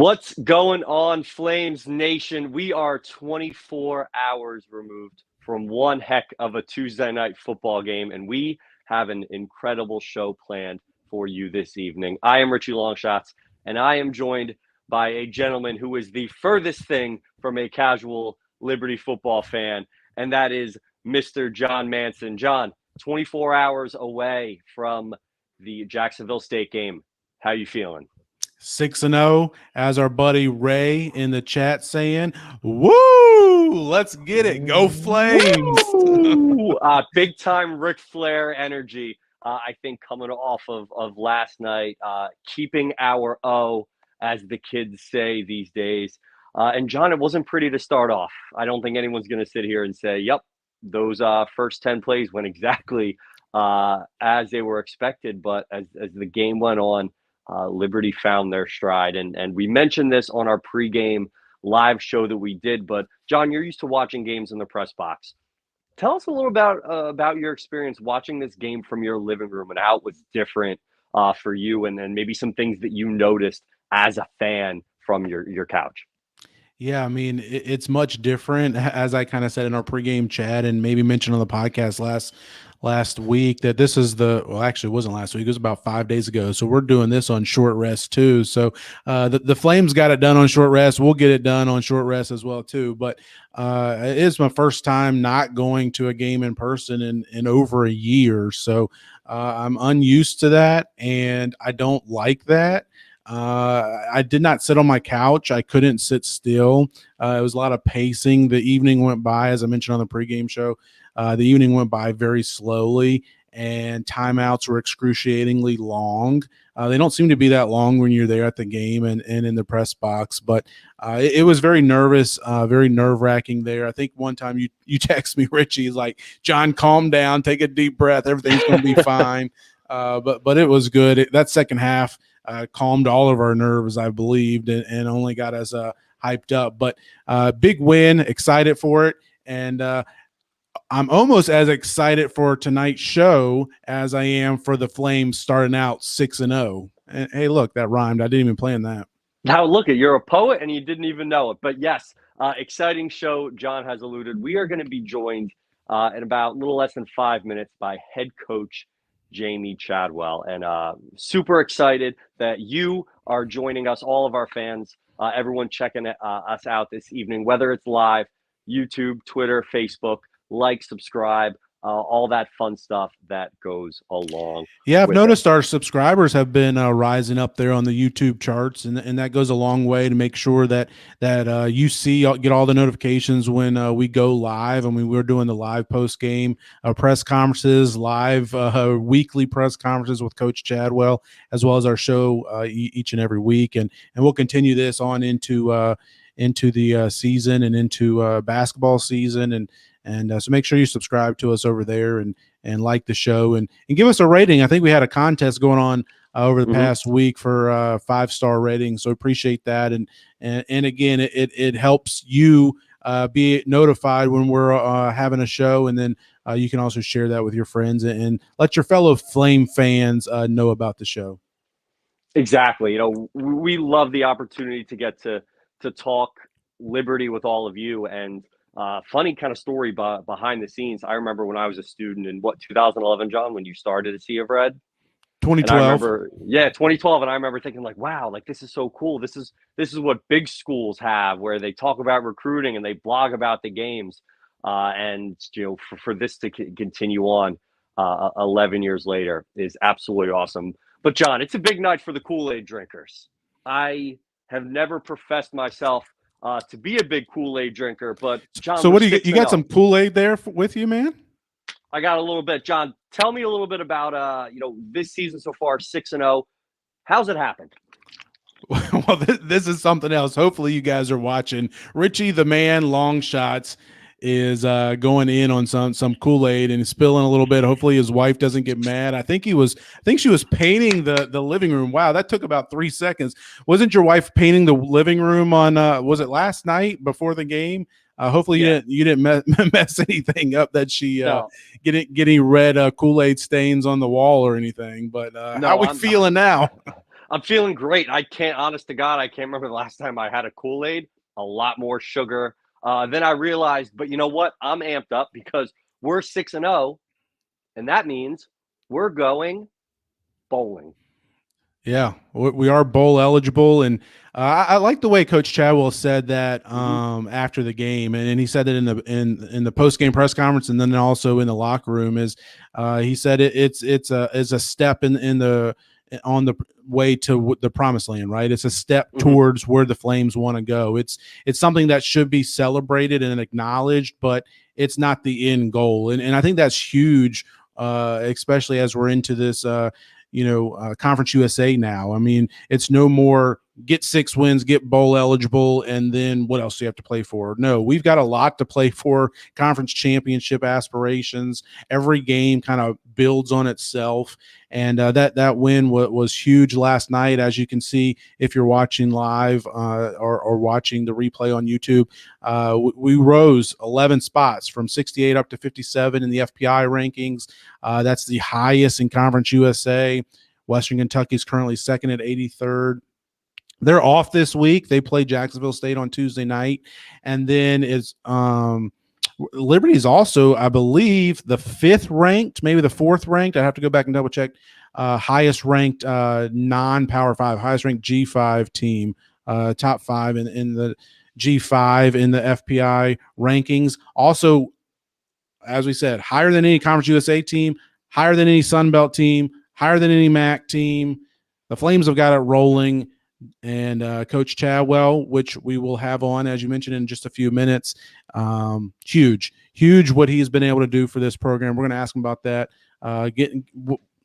What's going on, Flames Nation? We are 24 hours removed from one heck of a Tuesday night football game, and we have an incredible show planned for you this evening. I am Richie Longshots, and I am joined by a gentleman who is the furthest thing from a casual Liberty football fan, and that is Mr. John Manson. John, 24 hours away from the Jacksonville State game. How you feeling? 6-0, as our buddy Ray in the chat saying, woo, let's get it. Go Flames. Big time Ric Flair energy, I think, coming off of last night, keeping our O, as the kids say these days. And John, it wasn't pretty to start off. I don't think anyone's going to sit here and say, yep, those first 10 plays went exactly as they were expected. But as the game went on, Liberty found their stride. And we mentioned this on our pregame live show that we did. But, John, you're used to watching games in the press box. Tell us a little about your experience watching this game from your living room and how it was different for you, and then maybe some things that you noticed as a fan from your couch. Yeah, I mean, it's much different, as I kind of said in our pregame chat and maybe mentioned on the podcast last week, that this is actually it wasn't last week, it was about 5 days ago. So we're doing this on short rest too. So the Flames got it done on short rest. We'll get it done on short rest as well too. But it is my first time not going to a game in person in over a year. So I'm unused to that, and I don't like that. I did not sit on my couch. I couldn't sit still. It was a lot of pacing. The evening went by, as I mentioned on the pregame show. The evening went by very slowly, and timeouts were excruciatingly long. They don't seem to be that long when you're there at the game and in the press box, but it was very nervous, very nerve-wracking there. I think one time you text me, Richie, is like, John, calm down, take a deep breath. Everything's going to be fine. But it was good. That second half calmed all of our nerves, I believed, and only got us hyped up. But big win, excited for it. And I'm almost as excited for tonight's show as I am for the Flames starting out 6-0. And hey, look, that rhymed. I didn't even plan that. Now, look, you're a poet and you didn't even know it. But yes, exciting show. John has alluded. We are going to be joined in about a little less than 5 minutes by head coach Jamey Chadwell. And super excited that you are joining us, all of our fans, everyone checking us out this evening, whether it's live, YouTube, Twitter, Facebook. Like, subscribe, all that fun stuff that goes along. Yeah, I've noticed our subscribers have been rising up there on the YouTube charts, and that goes a long way to make sure that you get all the notifications when we go live. I mean, we're doing the live post game press conferences, live weekly press conferences with Coach Chadwell, as well as our show each and every week, and we'll continue this on into the season and into basketball season. And so make sure you subscribe to us over there and like the show and give us a rating. I think we had a contest going on over the past week for 5-star ratings. So appreciate that. And again, it helps you be notified when we're having a show. And then you can also share that with your friends and let your fellow Flame fans know about the show. Exactly. You know, we love the opportunity to get to talk Liberty with all of you. And funny kind of story behind the scenes. I remember when I was a student in 2011, John, when you started at Sea of Red. 2012. 2012. And I remember thinking like, wow, like this is so cool. This is what big schools have, where they talk about recruiting and they blog about the games. And, you know, for this to continue on 11 years later is absolutely awesome. But John, it's a big night for the Kool-Aid drinkers. I have never professed myself to be a big Kool-Aid drinker, but John. So what do you got? Some Kool-Aid there with you, man? I got a little bit. John, tell me a little bit about this season so far, 6-0. How's it happened? Well, this is something else. Hopefully, you guys are watching. Richie, the man, long shots, is going in on some Kool-Aid and spilling a little bit. Hopefully his wife doesn't get mad. I think she was painting the living room. Wow, that took about 3 seconds. Wasn't your wife painting the living room on was it last night before the game? Hopefully you didn't mess anything up, that she getting red Kool-Aid stains on the wall or anything. But how are we feeling now? I'm feeling great. Honest to God, I can't remember the last time I had a Kool-Aid. A lot more sugar than I realized. But you know what? I'm amped up because we're 6-0, and that means we're going bowling. Yeah, we are bowl eligible, and I like the way Coach Chadwell said that after the game, and he said it in the post game press conference, and then also in the locker room. Is he said it's a step in the on the way to the promised land, right? It's a step towards where the Flames want to go. It's something that should be celebrated and acknowledged, but it's not the end goal, and I think that's huge, especially as we're into this. Conference USA now. I mean, it's no more get 6 wins, get bowl eligible, and then what else do you have to play for? No, we've got a lot to play for. Conference championship aspirations. Every game kind of builds on itself, and that win was huge last night, as you can see if you're watching live or watching the replay on YouTube. We rose 11 spots from 68 up to 57 in the FPI rankings. That's the highest in Conference USA. Western Kentucky is currently second at 83rd. They're off this week. They play Jacksonville State on Tuesday night. And then Liberty is also, I believe, the 5th ranked, maybe the 4th ranked. I have to go back and double check. Highest ranked non-Power 5, highest ranked G5 team, top 5 in the G5 in the FPI rankings. Also, as we said, higher than any Conference USA team, higher than any Sun Belt team, higher than any MAC team. The Flames have got it rolling. And Coach Chadwell, which we will have on, as you mentioned, in just a few minutes, huge what he's been able to do for this program. We're going to ask him about that. Getting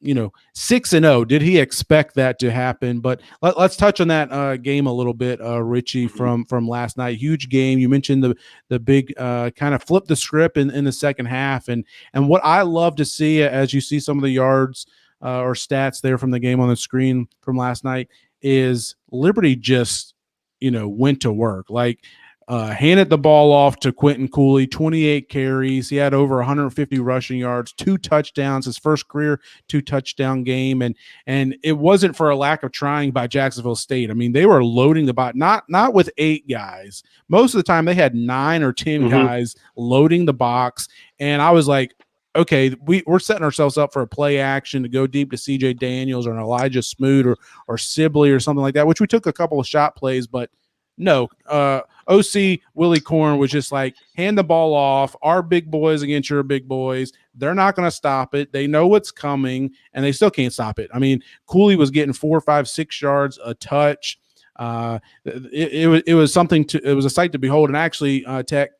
6-0. Did he expect that to happen? But let's touch on that game a little bit, Richie, from last night. Huge game. You mentioned the big kind of flip the script in the second half, and what I love to see as you see some of the yards or stats there from the game on the screen from last night is Liberty just, went to work. Like, handed the ball off to Quentin Cooley, 28 carries. He had over 150 rushing yards, 2 touchdowns, his first career 2-touchdown game. And it wasn't for a lack of trying by Jacksonville State. I mean, they were loading the box, not with 8 guys. Most of the time they had 9 or 10 guys loading the box. And I was like, okay, we're setting ourselves up for a play action to go deep to C.J. Daniels or an Elijah Smoot or Sibley or something like that, which we took a couple of shot plays, but no. OC Willie Corn was just like, hand the ball off, our big boys against your big boys. They're not going to stop it. They know what's coming, and they still can't stop it. I mean, Cooley was getting 4, 5, 6 yards a touch. It was something it was a sight to behold. And actually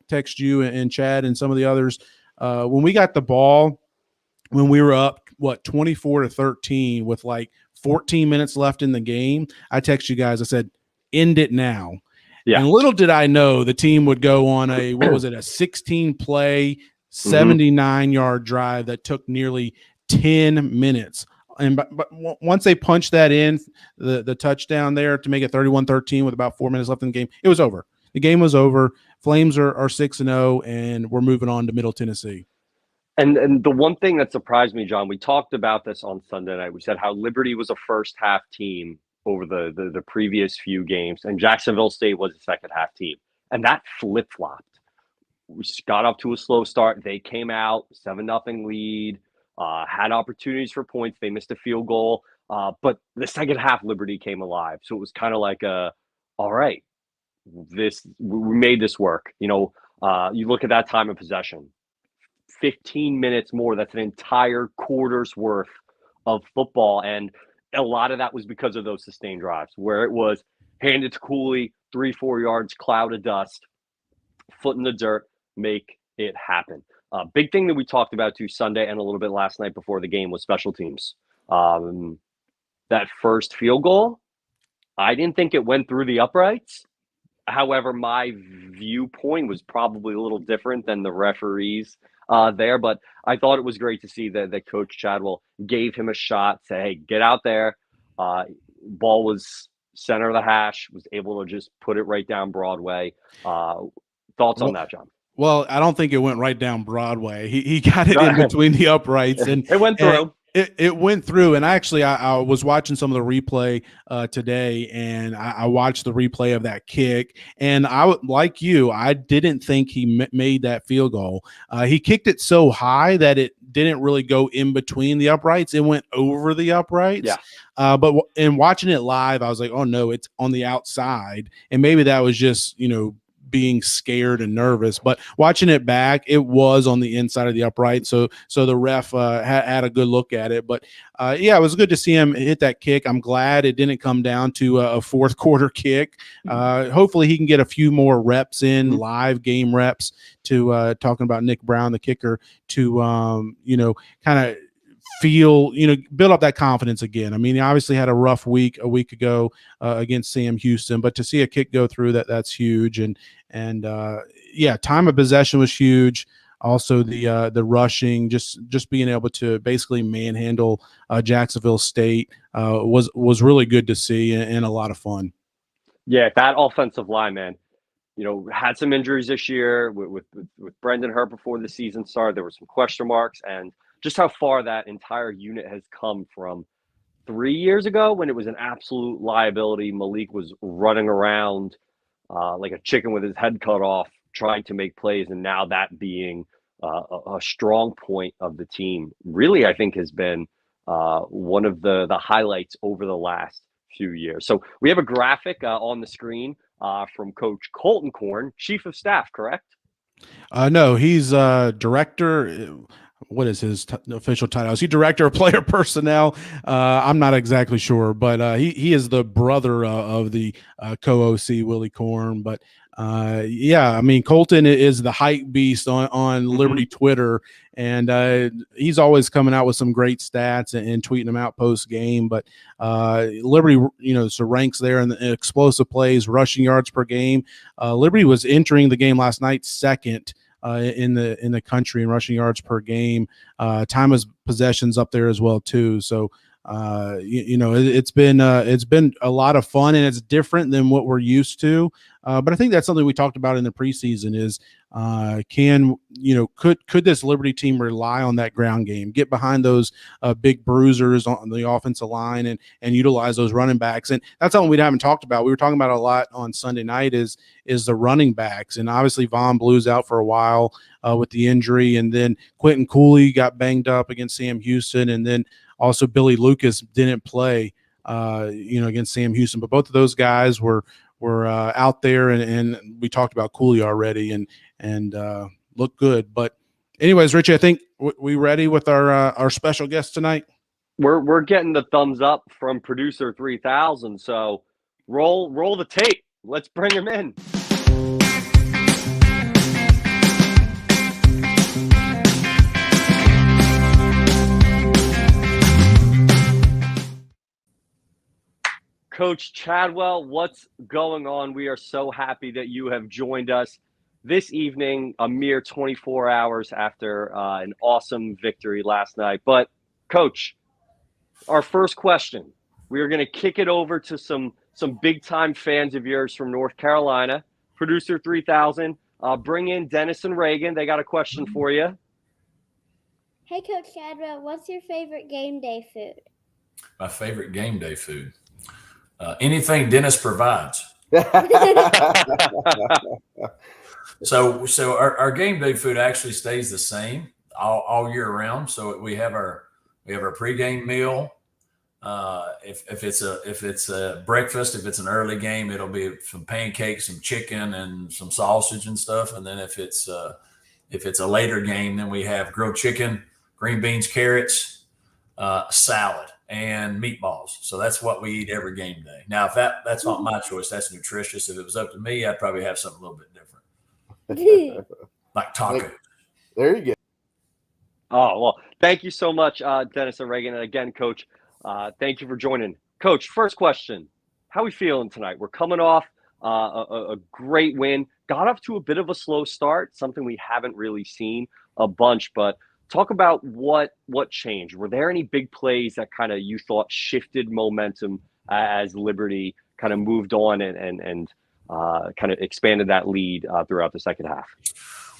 text you and Chad and some of the others when we got the ball, when we were up 24-13 with like 14 minutes left in the game, I text you guys. I said, end it now. Yeah. And little did I know the team would go on a 16 play 79-yard drive that took nearly 10 minutes. And but once they punched that in, the touchdown there to make it 31-13 with about 4 minutes left in the game, it was over. The game was over. Flames are 6-0, and we're moving on to Middle Tennessee. And the one thing that surprised me, John, we talked about this on Sunday night. We said how Liberty was a first-half team over the previous few games, and Jacksonville State was a second-half team. And that flip-flopped. We just got off to a slow start. They came out, 7-0 lead, had opportunities for points. They missed a field goal. But the second half, Liberty came alive. So it was kind of like all right, we made this work. You look at that time of possession, 15 minutes more. That's an entire quarter's worth of football. And a lot of that was because of those sustained drives where it was handed to Cooley, 3-4 yards, cloud of dust, foot in the dirt, make it happen. Big thing that we talked about too Sunday and a little bit last night before the game was special teams. That first field goal, I didn't think it went through the uprights. However, my viewpoint was probably a little different than the referees there, but I thought it was great to see that Coach Chadwell gave him a shot, say, hey, get out there. Ball was center of the hash, was able to just put it right down Broadway. Thoughts on that, John? Well, I don't think it went right down Broadway. He got it in between the uprights, and it went through. It went through, and I was watching some of the replay today, and I watched the replay of that kick, and like you, I didn't think he made that field goal. He kicked it so high that it didn't really go in between the uprights; it went over the uprights. Yeah. But in watching it live, I was like, oh no, it's on the outside, and maybe that was just being scared and nervous, but watching it back, it was on the inside of the upright. So the ref had a good look at it. But yeah, it was good to see him hit that kick. I'm glad it didn't come down to a fourth quarter kick. Hopefully he can get a few more reps in, live game reps, to talking about Nick Brown, the kicker, to kind of feel, build up that confidence again. I mean, he obviously had a rough week a week ago against Sam Houston, but to see a kick go through, that's huge. And yeah, time of possession was huge. Also the rushing, just being able to basically manhandle Jacksonville State was really good to see and a lot of fun. Yeah, that offensive line, man, had some injuries this year with Brendan Hurt before the season started. There were some question marks, and just how far that entire unit has come from 3 years ago when it was an absolute liability. Malik was running around like a chicken with his head cut off, trying to make plays, and now that being a strong point of the team, really, I think has been one of the highlights over the last few years. So we have a graphic on the screen from Coach Colton Korn, Chief of Staff, correct? No, he's director. What is his official title? Is he director of player personnel? I'm not exactly sure, but he is the brother of the co-OC Willie Korn. But yeah, I mean, Colton is the hype beast on Liberty Twitter, and he's always coming out with some great stats and tweeting them out post game. But Liberty, so ranks there in the explosive plays, rushing yards per game. Liberty was entering the game last night second in the country in rushing yards per game. Time of possessions up there as well too. So it's been a lot of fun, and it's different than what we're used to. But I think that's something we talked about in the preseason is could this Liberty team rely on that ground game, get behind those big bruisers on the offensive line and utilize those running backs? And that's something we haven't talked about. We were talking about a lot on Sunday night is the running backs. And obviously Von Blue's out for a while with the injury. And then Quentin Cooley got banged up against Sam Houston. And then also Billy Lucas didn't play, against Sam Houston. But both of those guys were out there, and we talked about Cooley already and looked good. But anyways, Richie, I think we ready with our special guest tonight? We're getting the thumbs up from producer 3000. So roll the tape. Let's bring him in. Coach Chadwell, what's going on? We are so happy that you have joined us this evening, a mere 24 hours after an awesome victory last night. But, Coach, our first question, we are going to kick it over to some big-time fans of yours from North Carolina. Producer 3000, bring in Dennis and Reagan. They got a question for you. Hey, Coach Chadwell, what's your favorite game day food? My favorite game day food? Anything Dennis provides. So our game day food actually stays the same all year round. So we have our pregame meal. If it's a breakfast, if it's an early game, it'll be some pancakes, some chicken, and some sausage and stuff. And then if it's a later game, then we have grilled chicken, green beans, carrots, salad, and meatballs. So that's what we eat every game day. Now, if that's not my choice, that's nutritious. If it was up to me, I'd probably have something a little bit different, like tacos. There you go. Oh, well, thank you so much, Dennis and Reagan. And again, Coach, thank you for joining. Coach, first question, how are we feeling tonight? We're coming off a great win. Got off to a bit of a slow start, something we haven't really seen a bunch, but talk about what changed. Were there any big plays that kind of you thought shifted momentum as Liberty kind of moved on and kind of expanded that lead throughout the second half?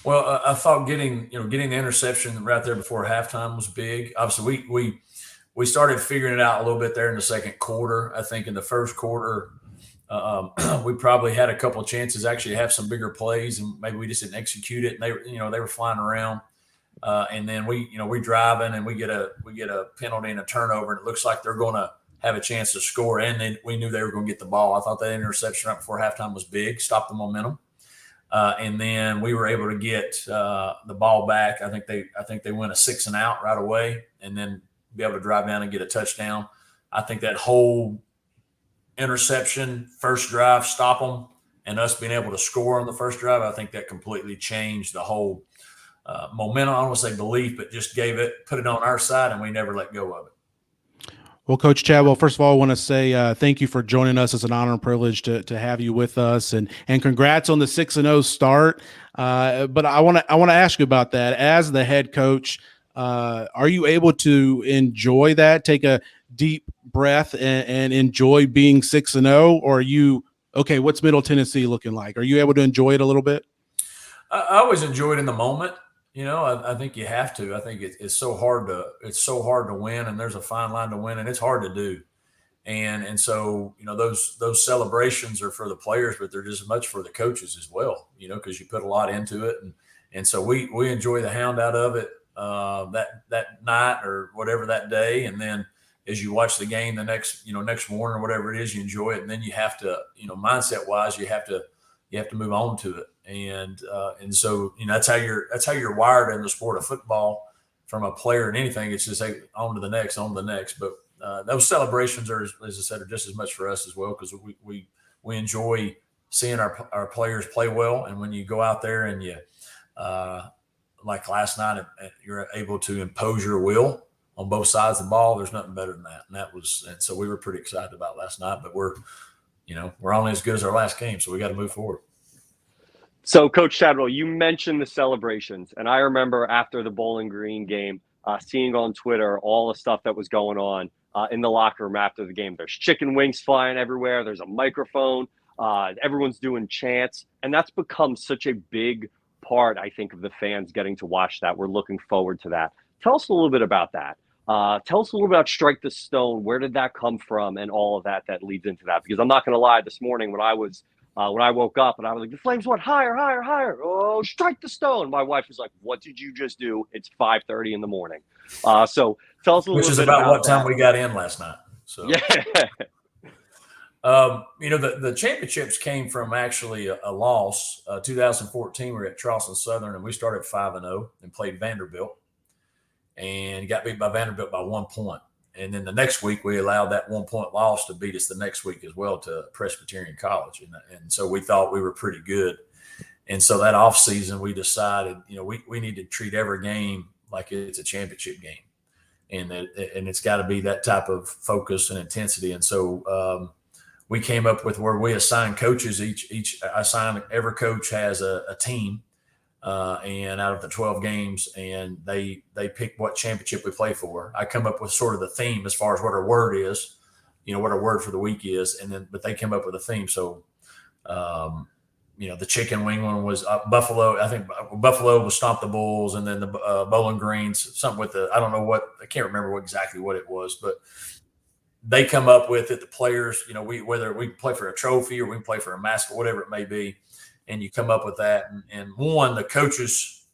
Well, I thought getting the interception right there before halftime was big. Obviously, we started figuring it out a little bit there in the second quarter. I think in the first quarter, we probably had a couple of chances actually to have some bigger plays, and maybe we just didn't execute it. And they were flying around, and then we driving and we get a penalty and a turnover, and it looks like they're going to have a chance to score. And then we knew they were going to get the ball. I thought that interception right before halftime was big, stopped the momentum. And then we were able to get the ball back. I think they went a 6 and out right away, and then be able to drive down and get a touchdown. I think that whole interception, first drive, stop them, and us being able to score on the first drive, I think that completely changed the whole momentum. I don't want to say belief, but just put it on our side, and we never let go of it. Well, Coach Chadwell, first of all, I want to say thank you for joining us. It's an honor and privilege to have you with us, and congrats on the 6-0 start. But I want to ask you about that. As the head coach, are you able to enjoy that? Take a deep breath and enjoy being 6-0, or are you okay? What's Middle Tennessee looking like? Are you able to enjoy it a little bit? I always enjoy it in the moment. I think you have to. I think it's so hard to win, and there's a fine line to win, and it's hard to do. And so, those celebrations are for the players, but they're just as much for the coaches as well, because you put a lot into it. And so we enjoy the hound out of it that night or whatever that day. And then as you watch the game the next morning or whatever it is, you enjoy it. And then you have to, mindset wise, you have to move on to it. And so, that's how you're wired in the sport of football from a player and anything. It's just on to the next. But those celebrations are, as I said, are just as much for us as well, because we enjoy seeing our players play well. And when you go out there and you, like last night, you're able to impose your will on both sides of the ball, there's nothing better than that. And so we were pretty excited about last night, but we're only as good as our last game, so we got to move forward. So, Coach Chadwell, you mentioned the celebrations, and I remember after the Bowling Green game, seeing on Twitter all the stuff that was going on in the locker room after the game. There's chicken wings flying everywhere. There's a microphone. Everyone's doing chants, and that's become such a big part, I think, of the fans getting to watch that. We're looking forward to that. Tell us a little bit about that. Tell us a little about Strike the Stone. Where did that come from, and all of that leads into that? Because I'm not going to lie, this morning when I woke up and I was like, the Flames went higher, higher, higher. Oh, strike the stone. My wife was like, what did you just do? It's 5:30 in the morning. So tell us a little bit about Which is about what time we got in last night. So yeah. The championships came from actually a loss. 2014, we were at Charleston Southern, and we started 5-0 and played Vanderbilt, and got beat by Vanderbilt by 1 point. And then the next week, we allowed that 1 point loss to beat us the next week as well to Presbyterian College. And so we thought we were pretty good. And so that offseason, we decided, we need to treat every game like it's a championship game. And it's got to be that type of focus and intensity. And so we came up with where we assign coaches. Every coach has a team. And out of the 12 games, and they pick what championship we play for. I come up with sort of the theme as far as what our word is, what our word for the week is, but they came up with a theme. So, the chicken wing one was Buffalo. I think Buffalo was Stomp the Bulls, and then the Bowling Greens, something with I don't know what, I can't remember exactly what it was, but they come up with it. The players, whether we play for a trophy or we play for a mascot, whatever it may be. And you come up with that. And one, the coaches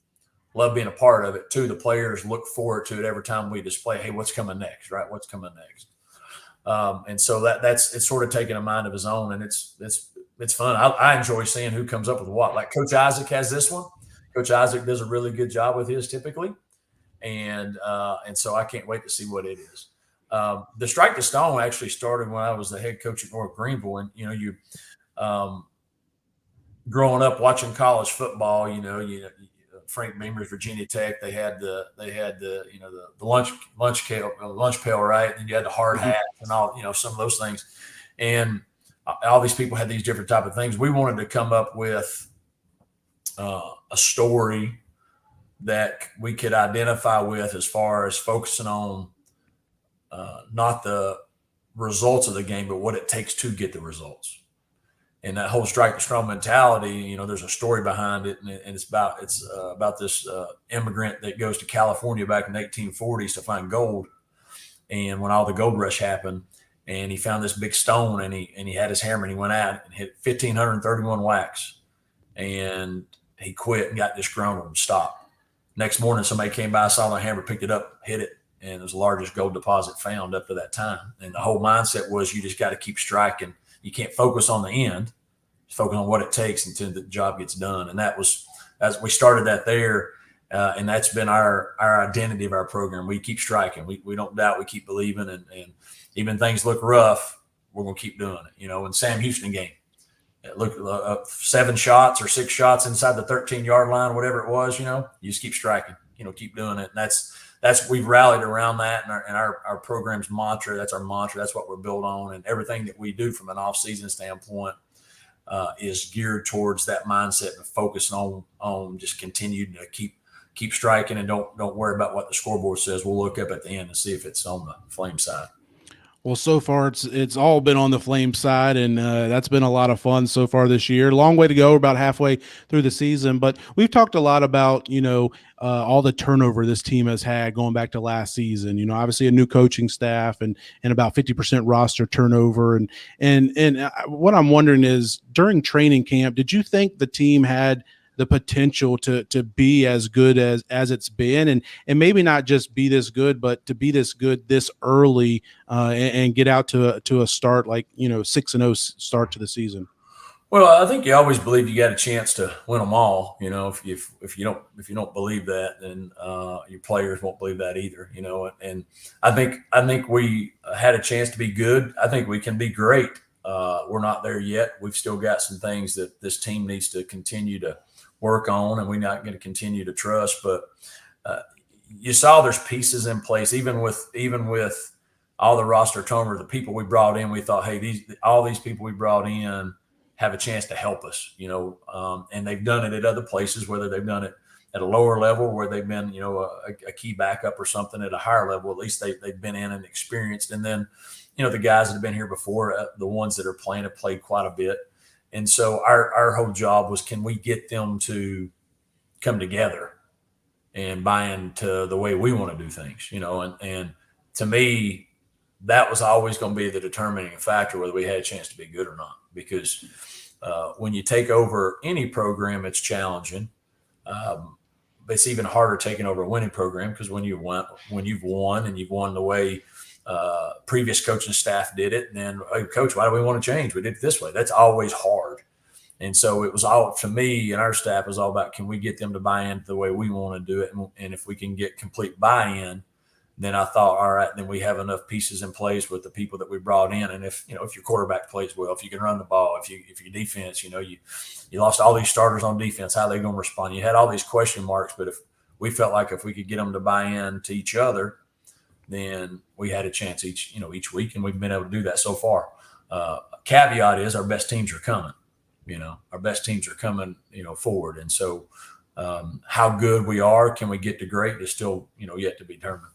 love being a part of it. Two, the players look forward to it every time we display, hey, what's coming next, right? What's coming next? And so it's sort of taking a mind of his own, and it's fun. I enjoy seeing who comes up with what. Like Coach Isaac has this one. Coach Isaac does a really good job with his typically. And so I can't wait to see what it is. The Strike the Stone actually started when I was the head coach at North Greenville. And, growing up watching college football, Frank Beamer's Virginia Tech, they had the lunch pail, right? And you had the hard hat and all, some of those things. And all these people had these different type of things. We wanted to come up with a story that we could identify with as far as focusing on not the results of the game, but what it takes to get the results. And that whole strike the strong mentality, there's a story behind it, and it's about this immigrant that goes to California back in the 1840s to find gold, And when all the gold rush happened, and he found this big stone, and he had his hammer, and he went out and hit 1,531 whacks, and he quit and got disgruntled and stopped. Next morning, somebody came by, saw the hammer, picked it up, hit it, and it was the largest gold deposit found up to that time. And the whole mindset was you just got to keep striking. You can't focus on the end. Just focus on what it takes until the job gets done. And that was, as we started that there, and that's been our identity of our program. We keep striking. We don't doubt. We keep believing. And even things look rough, we're going to keep doing it. You know, in Sam Houston game, look, 7 shots or 6 shots inside the 13-yard line, whatever it was, you know, you just keep striking, you know, keep doing it. And that's we've rallied around that, and our program's mantra. That's our mantra. That's what we're built on. And everything that we do from an off-season standpoint is geared towards that mindset and focusing on just continuing to keep striking, and don't worry about what the scoreboard says. We'll look up at the end and see if it's on the Flame side. Well, so far it's all been on the Flame side, and that's been a lot of fun so far this year. Long way to go. We're about halfway through the season, but we've talked a lot about, you know, all the turnover this team has had going back to last season. You know, obviously a new coaching staff and about 50% roster turnover. And what I'm wondering is, during training camp, did you think the team had the potential to be as good as it's been, and maybe not just be this good, but to be this good this early and get out to a start like, you know, 6-0 start to the season? Well, I think you always believe you got a chance to win them all. You know, if you don't believe that, then your players won't believe that either. You know, and I think we had a chance to be good. I think we can be great. We're not there yet. We've still got some things that this team needs to continue to work on, and we're not going to continue to trust. But you saw there's pieces in place, even with all the roster turnover, the people we brought in. We thought, hey, all these people we brought in have a chance to help us, you know, and they've done it at other places, whether they've done it at a lower level where they've been, you know, a key backup or something at a higher level. At least they've been in and experienced. And then, you know, the guys that have been here before, the ones that are playing, have played quite a bit. And so our whole job was, can we get them to come together and buy into the way we want to do things, you know? And to me, that was always going to be the determining factor, whether we had a chance to be good or not. Because when you take over any program, it's challenging. But it's even harder taking over a winning program, because when you've won and you've won the way previous coaching staff did it, and then, hey, coach, why do we want to change? We did it this way. That's always hard. And so it was all, to me and our staff, was all about, can we get them to buy into the way we want to do it? And if we can get complete buy-in, then I thought, all right, then we have enough pieces in place with the people that we brought in. And if your quarterback plays well, if you can run the ball, if your defense, you know, you lost all these starters on defense, how are they going to respond? You had all these question marks, but if we felt like if we could get them to buy in to each other, then we had a chance each week, and we've been able to do that so far. Caveat is, our best teams are coming. You know, our best teams are coming, you know, forward. And so how good we are, can we get to great, is still, you know, yet to be determined.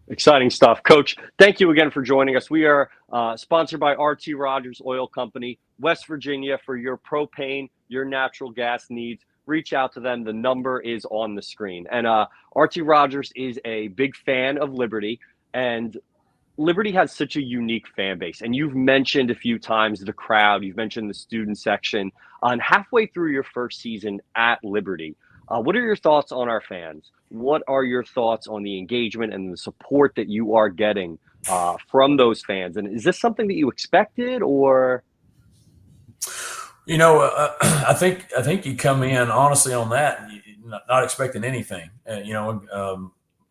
Exciting stuff. Coach, thank you again for joining us. We are sponsored by RT Rogers Oil Company, West Virginia. For your propane, your natural gas needs, reach out to them. The number is on the screen. And RT Rogers is a big fan of Liberty, and Liberty has such a unique fan base. And you've mentioned a few times the crowd. You've mentioned the student section. On halfway through your first season at Liberty, what are your thoughts on our fans? What are your thoughts on the engagement and the support that you are getting from those fans? And is this something that you expected, or? You know, I think you come in honestly on that, not expecting anything.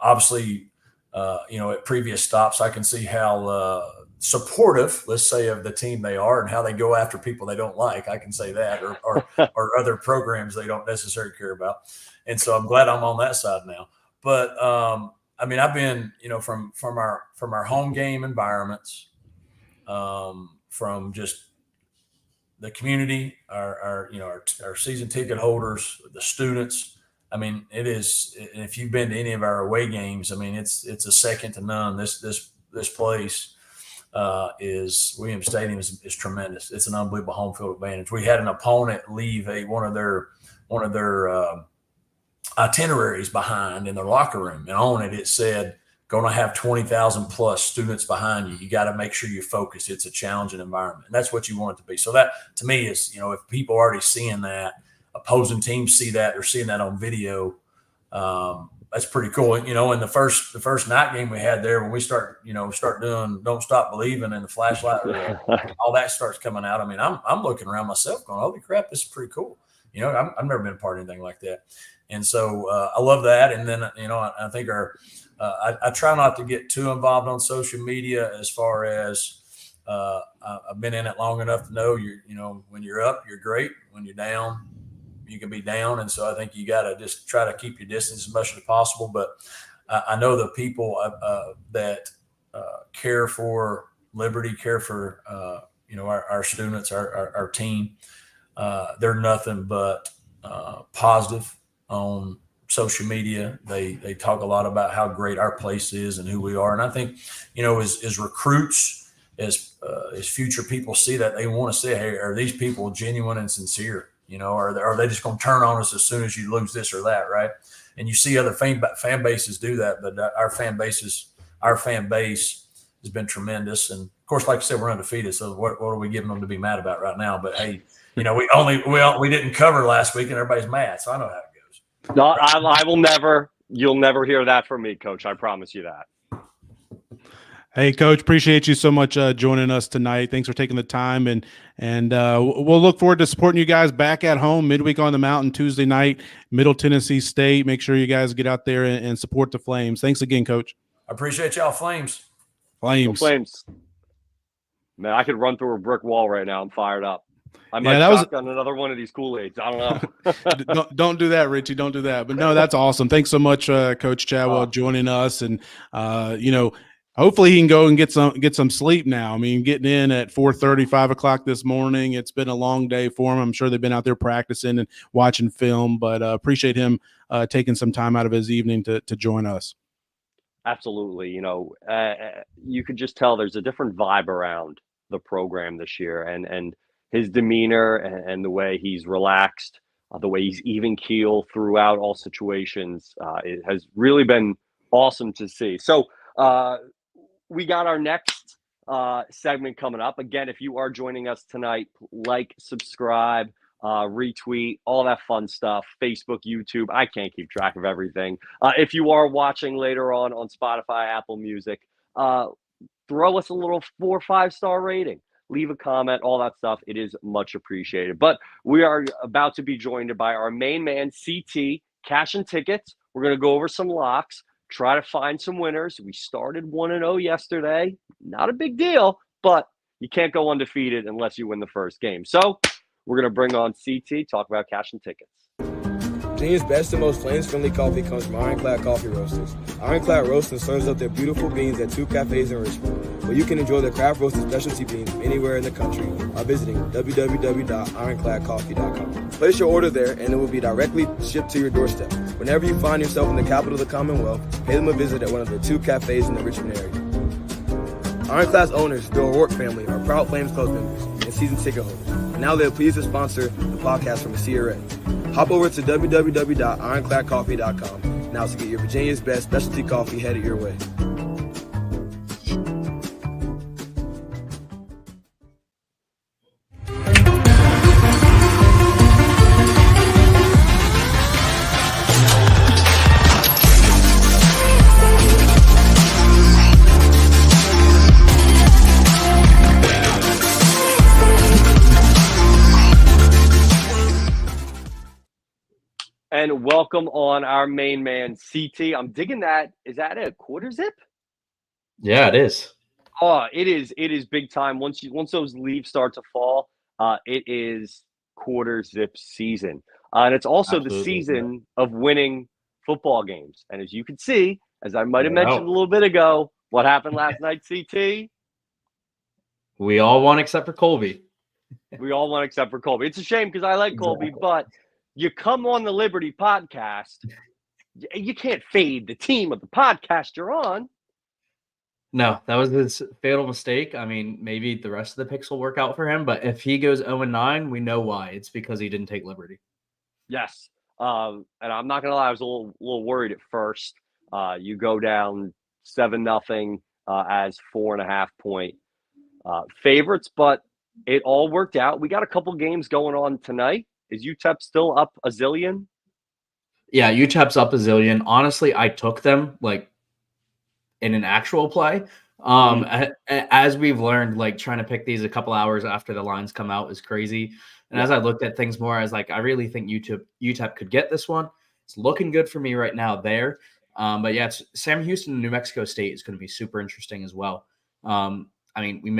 Obviously, at previous stops, I can see how supportive, let's say, of the team they are, and how they go after people they don't like. I can say that, or other programs they don't necessarily care about. And so I'm glad I'm on that side now. But I've been, from our home game environments, from just the community, our season ticket holders, the students. I mean, it is. If you've been to any of our away games, I mean, it's a second to none. This place Williams Stadium is tremendous. It's an unbelievable home field advantage. We had an opponent leave one of their itineraries behind in their locker room, and on it said, going to have 20,000 plus students behind you. You got to make sure you focus. It's a challenging environment, and that's what you want it to be. So that to me is, if people are already seeing that, opposing teams see that, they're seeing that on video. That's pretty cool. In the first night game we had there, when we start doing "Don't Stop Believing" and the flashlight, all that starts coming out. I mean, I'm looking around myself going, "Holy crap, this is pretty cool." I've never been a part of anything like that, and so I love that. And then I think I try not to get too involved on social media as far as I've been in it long enough to know when you're up, you're great. When you're down, you can be down. And so I think you got to just try to keep your distance as much as possible. But I know the people that care for Liberty, care for, our students, our team, they're nothing but positive on social media. They talk a lot about how great our place is and who we are. And I think, as recruits, as future people see that, they want to say, hey, are these people genuine and sincere? Are they just going to turn on us as soon as you lose this or that, right? And you see other fan bases do that, but our fan base has been tremendous. And of course, like I said, we're undefeated. So what are we giving them to be mad about right now? But hey, we didn't cover last week, and everybody's mad. So I know how it goes. No, I will never. You'll never hear that from me, Coach. I promise you that. Hey, Coach, appreciate you so much joining us tonight. Thanks for taking the time, and we'll look forward to supporting you guys back at home midweek on the Mountain Tuesday night, Middle Tennessee State. Make sure you guys get out there and support the Flames. Thanks again, Coach. I appreciate y'all, Flames. Go Flames. Man, I could run through a brick wall right now. I'm fired up. I might shotgun another one of these Kool-Aids. I don't know. Don't do that, Richie. Don't do that. But no, that's awesome. Thanks so much, Coach Chadwell, joining us, and hopefully he can go and get some sleep now. I mean, getting in at 4:30, 5 o'clock this morning. It's been a long day for him. I'm sure they've been out there practicing and watching film, but appreciate him taking some time out of his evening to join us. Absolutely. You could just tell there's a different vibe around the program this year, and his demeanor and the way he's relaxed, the way he's even keel throughout all situations, it has really been awesome to see. So, we got our next segment coming up. Again, if you are joining us tonight, like, subscribe, retweet, all that fun stuff. Facebook, YouTube. I can't keep track of everything. If you are watching later on Spotify, Apple Music, throw us a little 4 or 5-star rating. Leave a comment, all that stuff. It is much appreciated. But we are about to be joined by our main man, CT, Cash and Tickets. We're going to go over some locks. Try to find some winners. We started 1-0 yesterday. Not a big deal, but you can't go undefeated unless you win the first game. So we're going to bring on CT, talk about Cash and Tickets. Virginia's best and most flames-friendly coffee comes from Ironclad Coffee Roasters. Ironclad Roasting serves up their beautiful beans at 2 cafes in Richmond, where you can enjoy their craft roasted specialty beans from anywhere in the country by visiting www.ironcladcoffee.com. Place your order there, and it will be directly shipped to your doorstep. Whenever you find yourself in the capital of the Commonwealth, pay them a visit at one of the 2 cafes in the Richmond area. Ironclad's owners, the O'Rourke family, are proud Flames Club members and season ticket holders. And now they're pleased to sponsor the podcast from the CRA. Hop over to www.ironcladcoffee.com now to get your Virginia's best specialty coffee headed your way. And welcome on our main man, CT. I'm digging that. Is that a quarter zip? Yeah, it is. Oh, it is big time. Once those leaves start to fall, it is quarter zip season. And it's also Absolutely. the season of winning football games. And as you can see, as I might have mentioned a little bit ago, what happened last night, CT? We all won except for Colby. We all won except for Colby. It's a shame because I like Colby, but you come on the Liberty podcast, you can't fade the team of the podcast you're on. No, that was his fatal mistake. I mean, maybe the rest of the picks will work out for him, but if he goes 0-9, we know why. It's because he didn't take Liberty. Yes. And I'm not going to lie, I was a little worried at first. You go down 7-0 as 4.5-point favorites, but it all worked out. We got a couple games going on tonight. Is UTEP still up a zillion? Yeah, UTEP's up a zillion. Honestly, I took them like in an actual play. As we've learned, like trying to pick these a couple hours after the lines come out is crazy. And as I looked at things more, I was like, I really think UTEP could get this one. It's looking good for me right now there. But yeah, it's Sam Houston and New Mexico State is going to be super interesting as well. I mean, we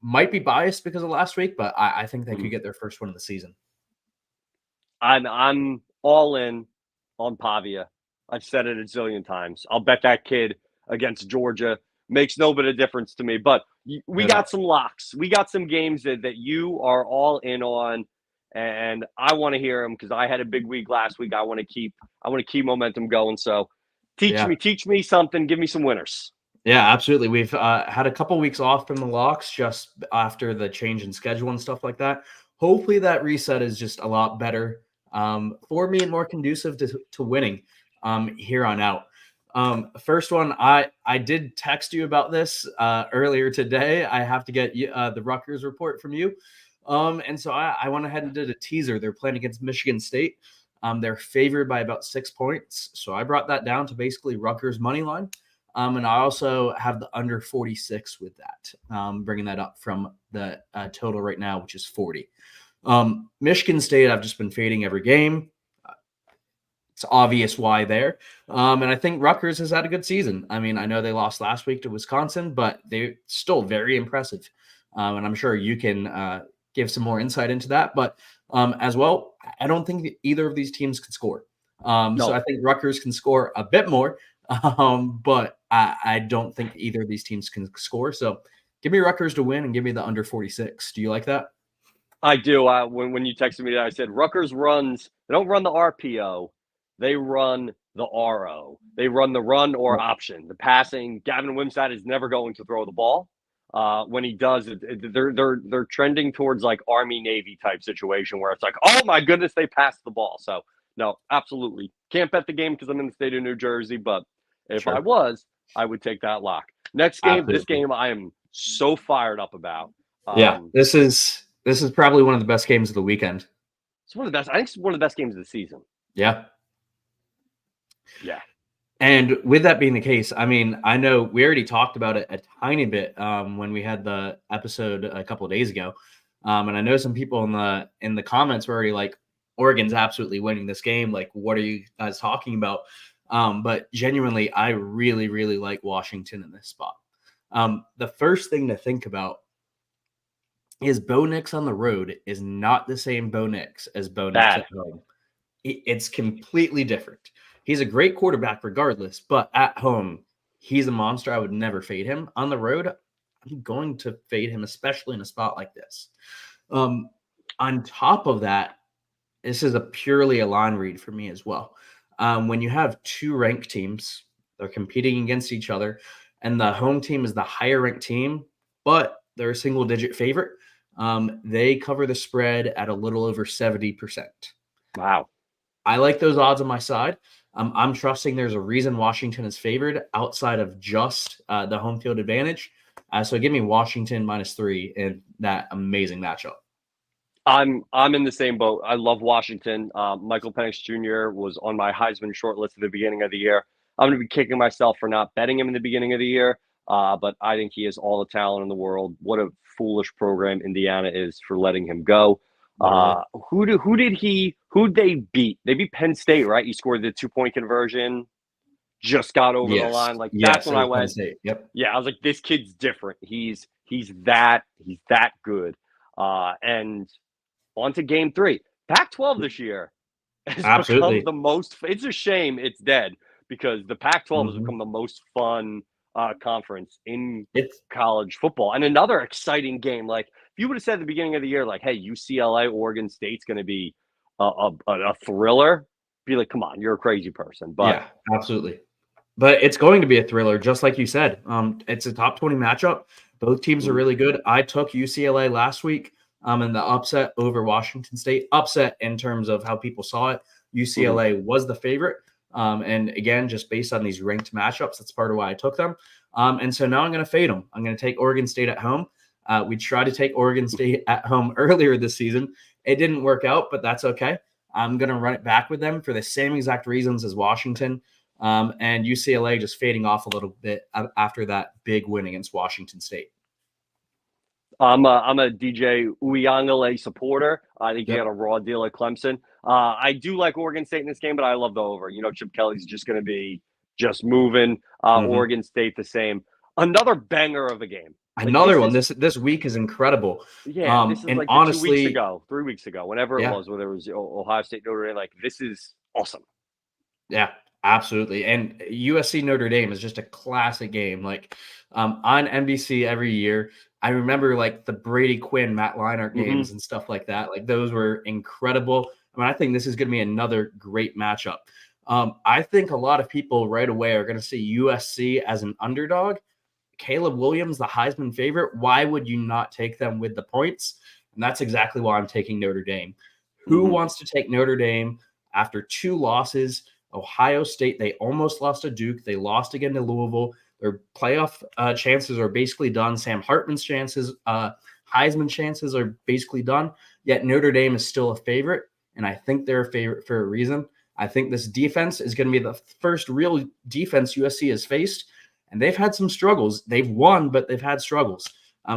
might be biased because of last week, but I think they could get their first one of the season. I'm all in on Pavia. I've said it a zillion times. I'll bet that kid against Georgia makes no bit of difference to me. But we got some locks. We got some games that you are all in on, and I want to hear them because I had a big week last week. I want to keep momentum going. So teach me something. Give me some winners. Yeah, absolutely. We've had a couple weeks off from the locks just after the change in schedule and stuff like that. Hopefully that reset is just a lot better for me and more conducive to winning here on out. First one, I did text you about this earlier today. I have to get the Rutgers report from you. And so I went ahead and did a teaser. They're playing against Michigan State. They're favored by about 6 points. So I brought that down to basically Rutgers money line. And I also have the under 46 with that, bringing that up from the total right now, which is 40. Michigan State, I've just been fading every game. It's obvious why there. And I think Rutgers has had a good season. I mean, I know they lost last week to Wisconsin, but they're still very impressive. And I'm sure you can give some more insight into that. But as well, I don't think either of these teams can score. So I think Rutgers can score a bit more. But I don't think either of these teams can score. So give me Rutgers to win and give me the under 46. Do you like that? I do. When you texted me that, I said Rutgers they don't run the RPO. They run the RO. They run the run or option. The passing, Gavin Wimsatt is never going to throw the ball. When he does, they're trending towards like Army Navy type situation where it's like, oh my goodness, they passed the ball. So no, absolutely can't bet the game because I'm in the state of New Jersey. But if I was, I would take that lock. Next game, This game I am so fired up about. This is probably one of the best games of the weekend. It's one of the best. I think it's one of the best games of the season. Yeah. Yeah. And with that being the case, I mean, I know we already talked about it a tiny bit when we had the episode a couple of days ago. And I know some people in the comments were already like, Oregon's absolutely winning this game. Like, what are you guys talking about? But genuinely, I really, really like Washington in this spot. The first thing to think about is Bo Nix on the road is not the same Bo Nix as Bo Nix at home. It's completely different. He's a great quarterback regardless, but at home, he's a monster. I would never fade him. On the road, I'm going to fade him, especially in a spot like this. On top of that, this is a purely a line read for me as well. When you have two ranked teams, they're competing against each other, and the home team is the higher ranked team, but they're a single-digit favorite. They cover the spread at a little over 70%. Wow. I like those odds on my side. I'm trusting there's a reason Washington is favored outside of just the home field advantage. So give me Washington -3 in that amazing matchup. I'm in the same boat. I love Washington. Michael Penix Jr. was on my Heisman shortlist at the beginning of the year. I'm going to be kicking myself for not betting him in the beginning of the year, but I think he has all the talent in the world. What a foolish program Indiana is for letting him go. Who'd they beat? They beat Penn State, right? He scored the 2-point conversion, just got over the line. Like that's when I went. Yep. Yeah, I was like, this kid's different. He's that good. And on to game 3. Pac-12 this year has become the most. It's a shame it's dead because the Pac-12 has become the most fun conference in college football. And another exciting game. Like if you would have said at the beginning of the year, like, hey, UCLA, Oregon State's going to be a thriller, be like, come on, you're a crazy person. But yeah, absolutely. But it's going to be a thriller, just like you said. It's a top 20 matchup. Both teams are really good. I took UCLA last week in the upset over Washington State. Upset in terms of how people saw it. UCLA was the favorite. And again, just based on these ranked matchups, that's part of why I took them. And so now I'm going to fade them. I'm going to take Oregon State at home. We tried to take Oregon State at home earlier this season. It didn't work out, but that's okay. I'm going to run it back with them for the same exact reasons as Washington. And UCLA just fading off a little bit after that big win against Washington State. I'm a DJ Uyangale supporter. I think he had a raw deal at Clemson. I do like Oregon State in this game, but I love the over. Chip Kelly's just going to be just moving. Oregon State the same. Another banger of a game. Another one. This week is incredible. Yeah, this is and like honestly, 2 weeks ago, 3 weeks ago, whenever it was, whether it was Ohio State, Notre Dame. Like, this is awesome. Yeah, absolutely. And USC Notre Dame is just a classic game. Like on NBC every year. I remember like the Brady Quinn, Matt Leinart games and stuff like that. Like those were incredible. I mean, I think this is going to be another great matchup. I think a lot of people right away are going to see USC as an underdog. Caleb Williams, the Heisman favorite. Why would you not take them with the points? And that's exactly why I'm taking Notre Dame. Who wants to take Notre Dame after 2 losses? Ohio State, they almost lost to Duke. They lost again to Louisville. Their playoff chances are basically done. Sam Hartman's chances, Heisman chances are basically done. Yet Notre Dame is still a favorite, and I think they're a favorite for a reason. I think this defense is going to be the first real defense USC has faced, and they've had some struggles. They've won, but they've had struggles.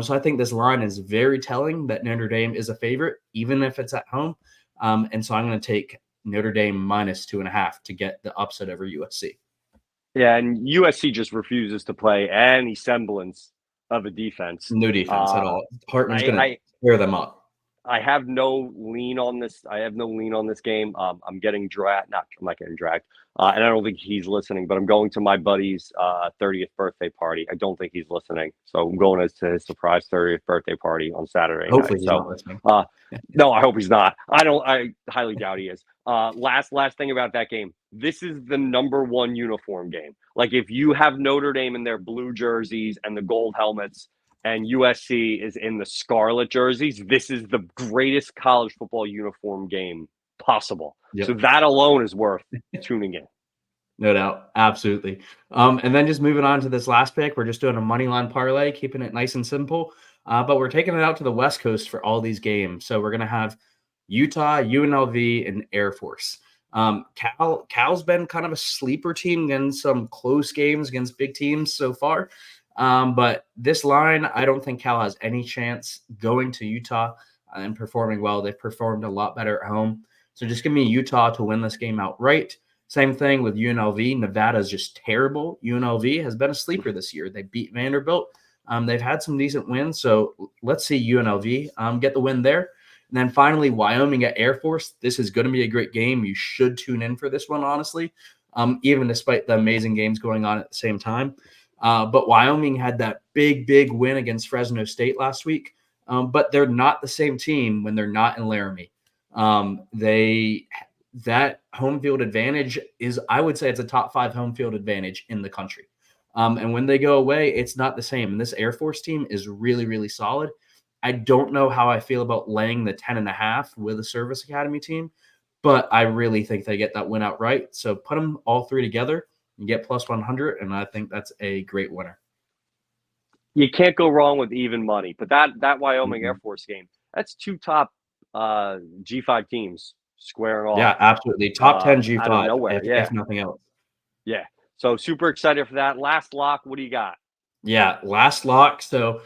So I think this line is very telling that Notre Dame is a favorite, even if it's at home. And so I'm going to take Notre Dame minus 2.5 to get the upset over USC. Yeah, and USC just refuses to play any semblance of a defense. No defense at all. Hartman's going to tear them up. I have no lean on this. I have no lean on this game. I'm getting dragged. I'm not getting dragged. And I don't think he's listening, but I'm going to my buddy's 30th birthday party. I don't think he's listening. So I'm going to his surprise 30th birthday party on Saturday Hopefully night. He's not listening. No, I hope he's not. I highly doubt he is. Last thing about that game. This is the #1 uniform game. Like, if you have Notre Dame in their blue jerseys and the gold helmets, and USC is in the scarlet jerseys, this is the greatest college football uniform game possible. Yep. So that alone is worth tuning in. No doubt. Absolutely. And then just moving on to this last pick, we're just doing a money line parlay, keeping it nice and simple. But we're taking it out to the West Coast for all these games. So we're going to have Utah, UNLV, and Air Force. Cal's been kind of a sleeper team in some close games against big teams so far. But this line, I don't think Cal has any chance going to Utah and performing well. They've performed a lot better at home. So just give me Utah to win this game outright. Same thing with UNLV. Nevada is just terrible. UNLV has been a sleeper this year. They beat Vanderbilt. They've had some decent wins. So let's see UNLV get the win there. And then finally, Wyoming at Air Force. This is going to be a great game. You should tune in for this one, honestly, even despite the amazing games going on at the same time. But Wyoming had that big win against Fresno State last week. But they're not the same team when they're not in Laramie. That home field advantage is, I would say, it's a top 5 home field advantage in the country. And when they go away, it's not the same. And this Air Force team is really, really solid. I don't know how I feel about laying the 10.5 with a Service Academy team, but I really think they get that win outright. So put them all 3 together. You get plus 100, and I think that's a great winner. You can't go wrong with even money. But that Wyoming Air Force game, that's 2 top G5 teams squaring off. Yeah, absolutely. Top 10 G5 out of nowhere, if nothing else. Yeah. So super excited for that. Last lock, what do you got? Yeah, last lock. So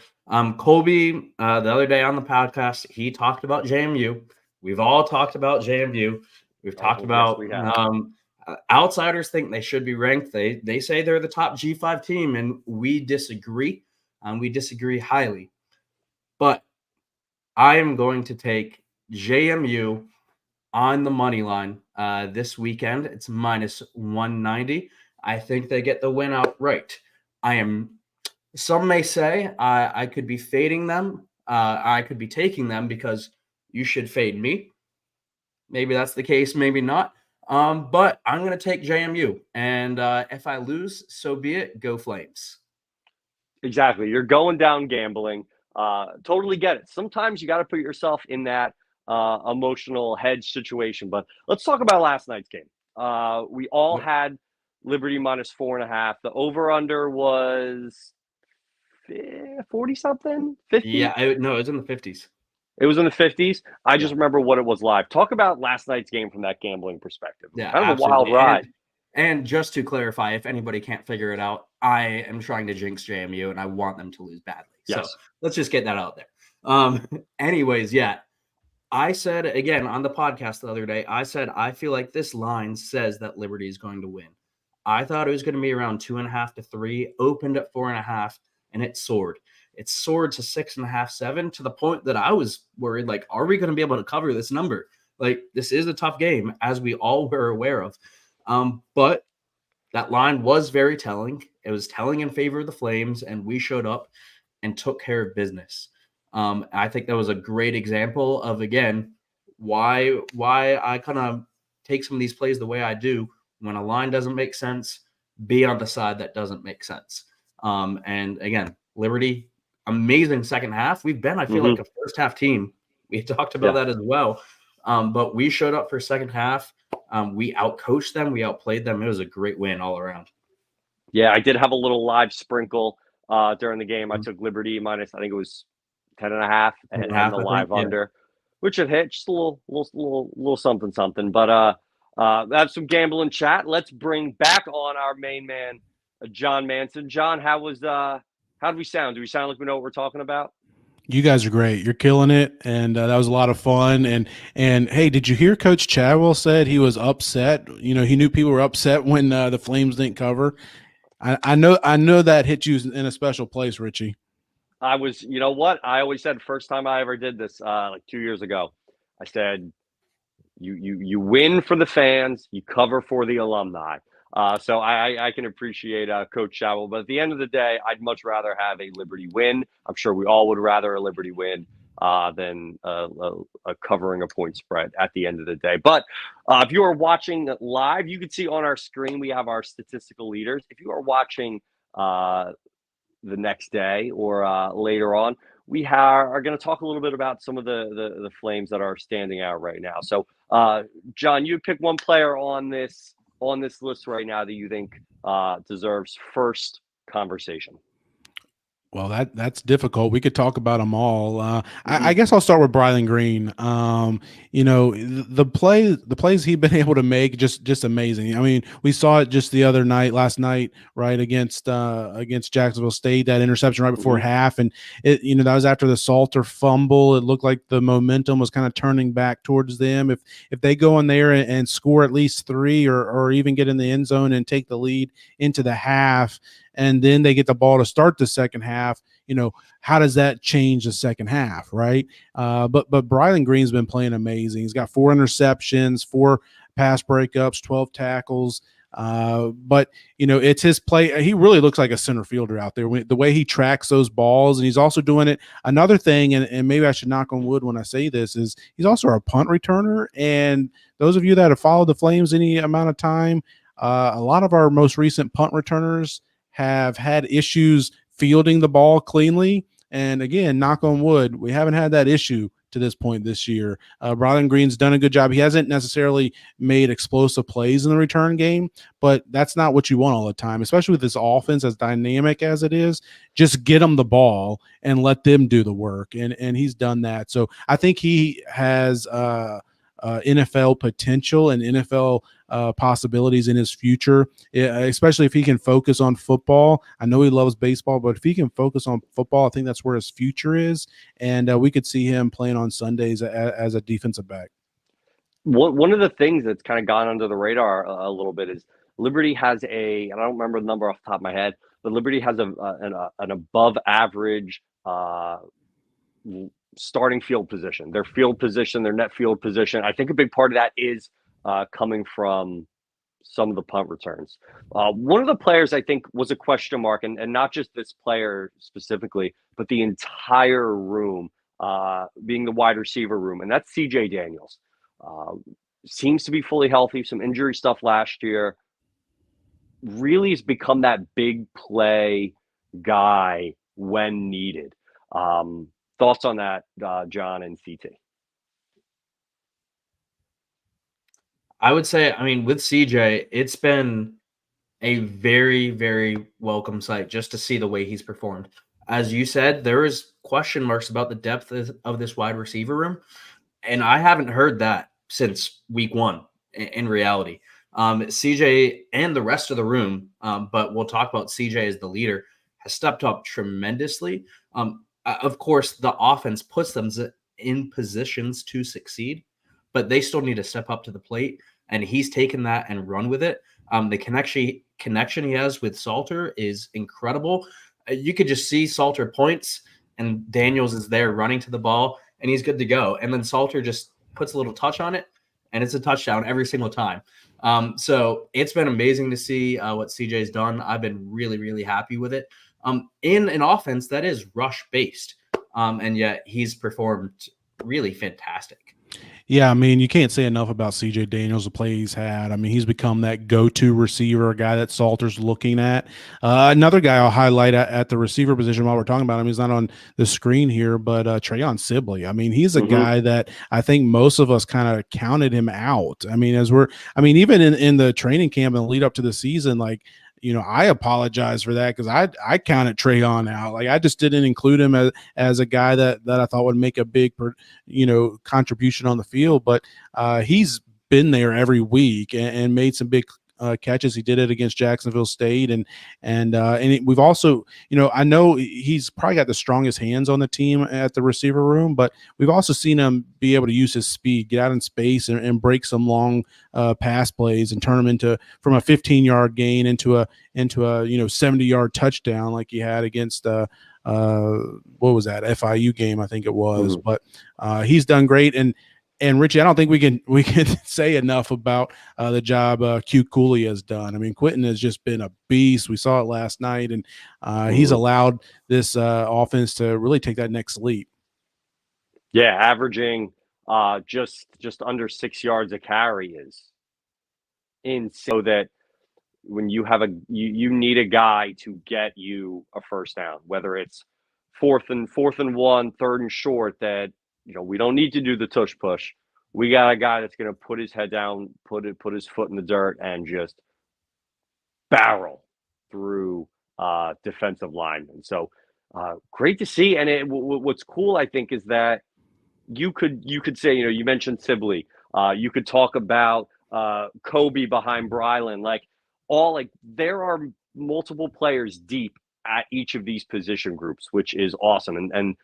Colby, the other day on the podcast, he talked about JMU. We've all talked about JMU. We've talked about outsiders think they should be ranked. They say they're the top G5 team, and we disagree. We disagree highly. But I am going to take JMU on the money line this weekend. It's minus 190. I think they get the win outright. Some may say I could be fading them. I could be taking them because you should fade me. Maybe that's the case, maybe not. But I'm going to take JMU. And if I lose, so be it. Go Flames. Exactly. You're going down gambling. Totally get it. Sometimes you got to put yourself in that emotional hedge situation. But let's talk about last night's game. We all had Liberty minus 4.5. The over/under was 40 something, 50. Yeah, no, it was in the 50s. It was in the 50s. I just Yeah. remember what it was live. Talk about last night's game from that gambling perspective. Yeah, Kind of absolutely. a wild ride. And just to clarify, if anybody can't figure it out, I am trying to jinx JMU and I want them to lose badly. Yes. So let's just get that out there. Anyways, yeah. I said again on the podcast the other day, I said I feel like this line says that Liberty is going to win. I thought it was going to be around 2.5 to 3, opened at 4.5, and it soared. It soared to 6.5, 7, to the point that I was worried, like, are we going to be able to cover this number? Like, this is a tough game, as we all were aware of. But that line was very telling. It was telling in favor of the Flames, and we showed up and took care of business. I think that was a great example of, again, why I kind of take some of these plays the way I do. When a line doesn't make sense, be on the side that doesn't make sense. And again, Liberty, amazing second half. We've been, I feel like, a first half team. We talked about that as well. But we showed up for second half. We outcoached them. We outplayed them. It was a great win all around. Yeah, I did have a little live sprinkle during the game. I took Liberty minus, I think it was 10.5, and the live under, which it hit just a little something. But that's some gambling chat. Let's bring back on our main man, John Manson. John, how did we sound? Do we sound like we know what we're talking about? You guys are great. You're killing it, and that was a lot of fun. And hey, did you hear Coach Chadwell said he was upset? You know, he knew people were upset when the Flames didn't cover. I know that hit you in a special place, Richie. I was, you know what? I always said first time I ever did this, like 2 years ago, I said, you win for the fans, you cover for the alumni. So I can appreciate Coach Chadwell, but at the end of the day, I'd much rather have a Liberty win. I'm sure we all would rather a Liberty win than a covering a point spread at the end of the day. But if you are watching live, you can see on our screen we have our statistical leaders. If you are watching the next day or later on, we are going to talk a little bit about some of the Flames that are standing out right now. So, John, you pick one player on this list right now that you think deserves first conversation. Well, that's difficult. We could talk about them all. I guess I'll start with Brylan Green. You know, the plays he's been able to make, just amazing. I mean, we saw it just the other night, last night, right, against Jacksonville State, that interception right before half, and it, you know, that was after the Salter fumble. It looked like the momentum was kind of turning back towards them. If they go in there and score at least 3 or even get in the end zone and take the lead into the half, and then they get the ball to start the second half, you know, how does that change the second half, right? But Brylan Green's been playing amazing. He's got 4 interceptions, 4 pass breakups, 12 tackles. But, you know, it's his play. He really looks like a center fielder out there. The way he tracks those balls, and he's also doing it. Another thing, and maybe I should knock on wood when I say this, is he's also a punt returner. And those of you that have followed the Flames any amount of time, a lot of our most recent punt returners have had issues fielding the ball cleanly. And again, knock on wood, we haven't had that issue to this point this year. Brylan Green's done a good job. He hasn't necessarily made explosive plays in the return game, but that's not what you want all the time, especially with this offense as dynamic as it is. Just get them the ball and let them do the work. And he's done that. So I think he has NFL potential and NFL possibilities in his future, especially if he can focus on football. I know he loves baseball, but if he can focus on football, I think that's where his future is. And we could see him playing on Sundays as a defensive back. One of the things that's kind of gone under the radar a little bit is Liberty has and I don't remember the number off the top of my head, but Liberty has an above average starting field position, their field position, their net field position. I think a big part of that is coming from some of the punt returns. One of the players I think was a question mark, and not just this player specifically, but the entire room, being the wide receiver room, and that's CJ Daniels. Seems to be fully healthy, some injury stuff last year. Really has become that big play guy when needed. Thoughts on that, John and CT? I would say, I mean, with CJ, it's been a very, very welcome sight just to see the way he's performed. As you said, there is question marks about the depth of this wide receiver room, and I haven't heard that since week one. In reality, CJ and the rest of the room, but we'll talk about CJ as the leader, has stepped up tremendously. Of course, the offense puts them in positions to succeed, but they still need to step up to the plate, and he's taken that and run with it. The connection he has with Salter is incredible. You could just see Salter points, and Daniels is there running to the ball, and he's good to go. And then Salter just puts a little touch on it, and it's a touchdown every single time. So it's been amazing to see what CJ's done. I've been really, really happy with it. In an offense that is rush-based, and yet he's performed really fantastic. Yeah, I mean, you can't say enough about CJ Daniels, the play he's had. I mean, he's become that go-to receiver, a guy that Salter's looking at. Another guy I'll highlight at the receiver position while we're talking about him, he's not on the screen here, but Trayon Sibley. I mean, he's a guy that I think most of us kind of counted him out. I mean, even in the training camp and lead up to the season, like, I apologize for that because I counted Trayon out. Like, I just didn't include him as a guy that I thought would make a big, contribution on the field. But he's been there every week and made some big catches. He did it against Jacksonville State, and we've also, I know he's probably got the strongest hands on the team at the receiver room, but we've also seen him be able to use his speed, get out in space, and break some long pass plays and turn them from a 15-yard gain into a 70-yard touchdown like he had against what was that FIU game, I think it was. But he's done great. And Richie, I don't think we can say enough about the job Q Cooley has done. I mean, Quentin has just been a beast. We saw it last night, and he's allowed this offense to really take that next leap. Yeah, averaging just under 6 yards a carry is insane. So that when you have you need a guy to get you a first down, whether it's fourth and 1, third and short, that we don't need to do the tush push. We got a guy that's going to put his head down, put his foot in the dirt, and just barrel through defensive linemen. So great to see. And what's cool, I think, is that you could say, you mentioned Sibley. You could talk about Kobe behind Brylan. There are multiple players deep at each of these position groups, which is awesome. And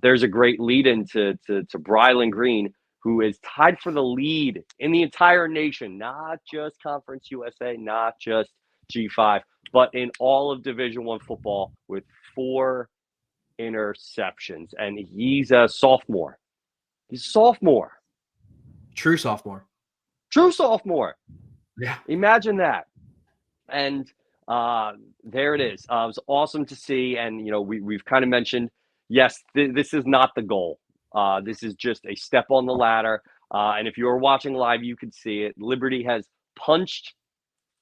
there's a great lead into Brylan Green, who is tied for the lead in the entire nation, not just Conference USA, not just G5, but in all of Division I football with 4 interceptions. And he's a sophomore. He's a sophomore. True sophomore. Yeah. Imagine that. And there it is. It was awesome to see. And, we've kind of mentioned, yes, this is not the goal. This is just a step on the ladder. And if you are watching live, you can see it. Liberty has punched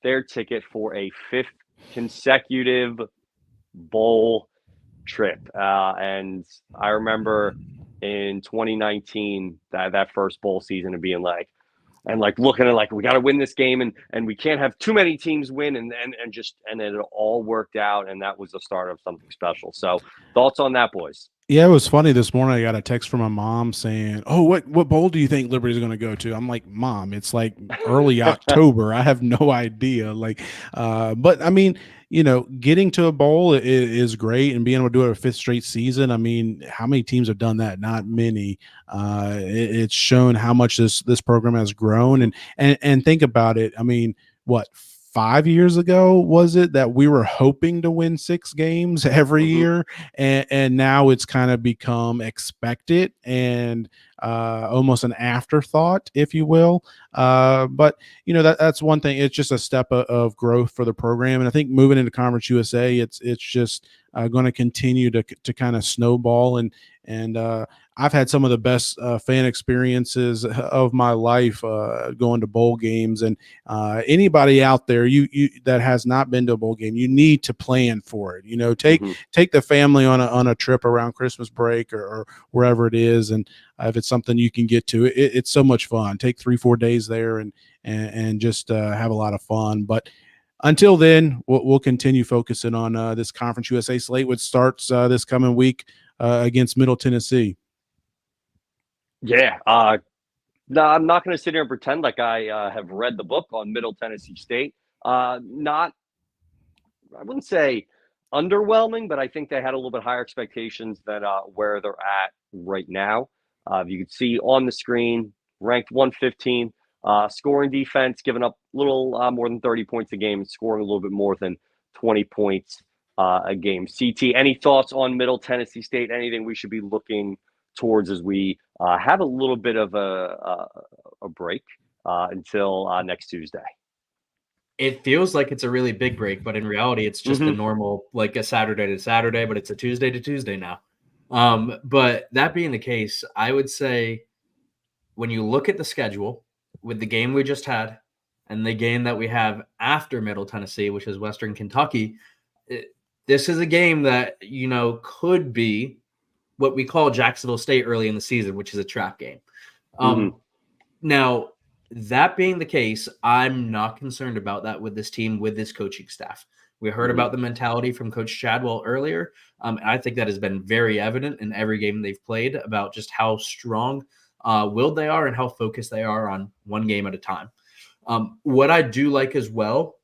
their ticket for a 5th consecutive bowl trip. And I remember in 2019, that first bowl season of being looking at we got to win this game and we can't have too many teams win and it all worked out, and that was the start of something special. So thoughts on that, boys? Yeah, it was funny this morning. I got a text from my mom saying, "Oh, what bowl do you think Liberty's going to go to?" I'm like, "Mom, it's like early October. I have no idea." But I mean, getting to a bowl is great, and being able to do it a 5th straight season. I mean, how many teams have done that? Not many. It's shown how much this program has grown, and think about it. I mean, what? 5 years ago, was it that we were hoping to win 6 games every year, and now it's kind of become expected and almost an afterthought, if you will. But that's one thing. It's just a step of growth for the program, and I think moving into Conference USA, it's just going to continue to kind of snowball. And I've had some of the best fan experiences of my life going to bowl games. And anybody out there you that has not been to a bowl game, you need to plan for it. Take the family on a trip around Christmas break or wherever it is, and if it's something you can get to, it's so much fun. Take 3-4 days there and just have a lot of fun. But until then, we'll continue focusing on this Conference USA slate, which starts this coming week against Middle Tennessee. Yeah. No, I'm not going to sit here and pretend like I have read the book on Middle Tennessee State. Not, I wouldn't say underwhelming, but I think they had a little bit higher expectations than where they're at right now. You can see on the screen, ranked 115, scoring defense, giving up a little more than 30 points a game, scoring a little bit more than 20 points a game. CT, any thoughts on Middle Tennessee State? Anything we should be looking towards as we have a little bit of a break until next Tuesday? It feels like it's a really big break, but in reality, it's just a normal, like a Saturday to Saturday, but it's a Tuesday to Tuesday now. But that being the case, I would say when you look at the schedule with the game we just had and the game that we have after Middle Tennessee, which is Western Kentucky, this is a game that, could be what we call Jacksonville State early in the season, which is a trap game. Now, that being the case, I'm not concerned about that with this team, with this coaching staff. We heard about the mentality from Coach Chadwell earlier. And I think that has been very evident in every game they've played about just how strong-willed they are and how focused they are on one game at a time. What I do like as well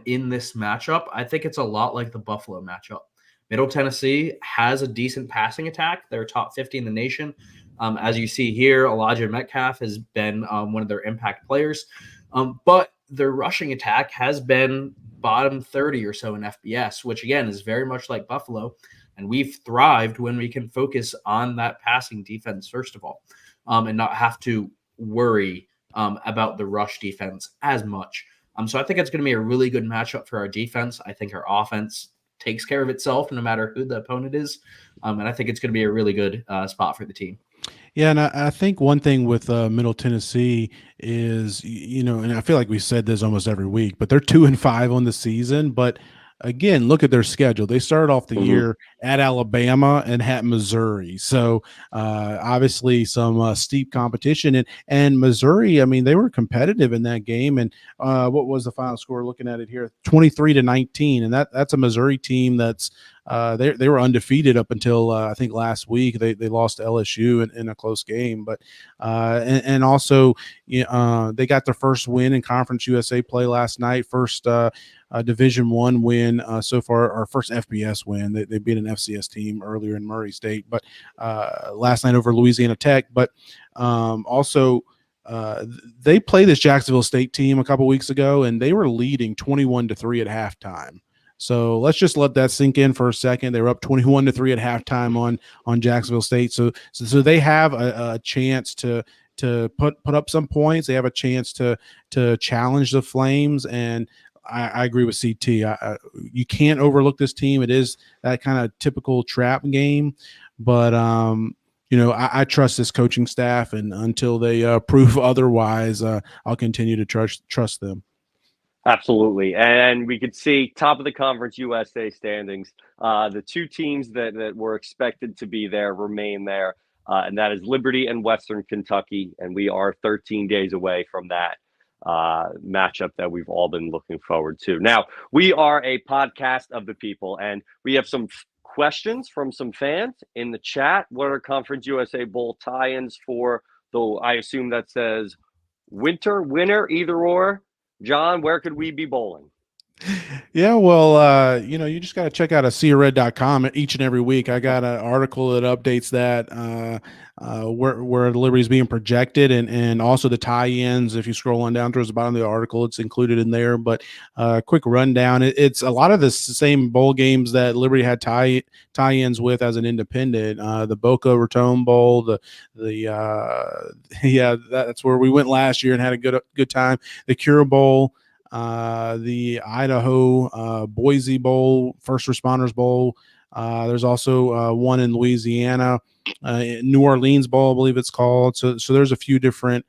in this matchup, I think it's a lot like the Buffalo matchup. Middle Tennessee has a decent passing attack. They're top 50 in the nation. As you see here, Elijah Metcalf has been one of their impact players. But their rushing attack has been bottom 30 or so in FBS, which, again, is very much like Buffalo. And we've thrived when we can focus on that passing defense, first of all, and not have to worry about the rush defense as much. So I think it's going to be a really good matchup for our defense. I think our offense takes care of itself no matter who the opponent is. And I think it's going to be a really good spot for the team. Yeah, and I think one thing with Middle Tennessee is, and I feel like we said this almost every week, but they're 2-5 on the season. But again, look at their schedule. They started off the year at Alabama and at Missouri. So obviously some steep competition. And Missouri, I mean, they were competitive in that game. And what was the final score? Looking at it here, 23-19. And that's a Missouri team that's they were undefeated up until I think last week. They lost to LSU in a close game. But and also they got their first win in Conference USA play last night. First Division I win so far, our first FBS win. They beat an FCS team earlier in Murray State, but last night over Louisiana Tech. But also they played this Jacksonville State team a couple weeks ago, and they were leading 21-3 at halftime. So let's just let that sink in for a second. They were up 21-3 at halftime on Jacksonville State. So they have a chance to put up some points. They have a chance to challenge the Flames, and I agree with CT. You can't overlook this team. It is that kind of typical trap game, but I trust this coaching staff, and until they prove otherwise, I'll continue to trust them. Absolutely. And we could see top of the Conference USA standings. The two teams that were expected to be there remain there, and that is Liberty and Western Kentucky. And we are 13 days away from that matchup that we've all been looking forward to. Now, we are a podcast of the people, and we have some questions from some fans in the chat. What are Conference USA Bowl tie-ins for? Though I assume that says winner, either or. John, where could we be bowling? Yeah, well, you just got to check out ASOR.com each and every week. I got an article that updates that where Liberty is being projected, and also the tie-ins. If you scroll on down towards the bottom of the article, it's included in there. But quick rundown: it's a lot of the same bowl games that Liberty had tie-ins with as an independent. The Boca Raton Bowl, that's where we went last year and had a good time. The Cure Bowl. The Idaho Boise Bowl, First Responders Bowl, There's also one in Louisiana, New Orleans Bowl, I believe it's called. So there's a few different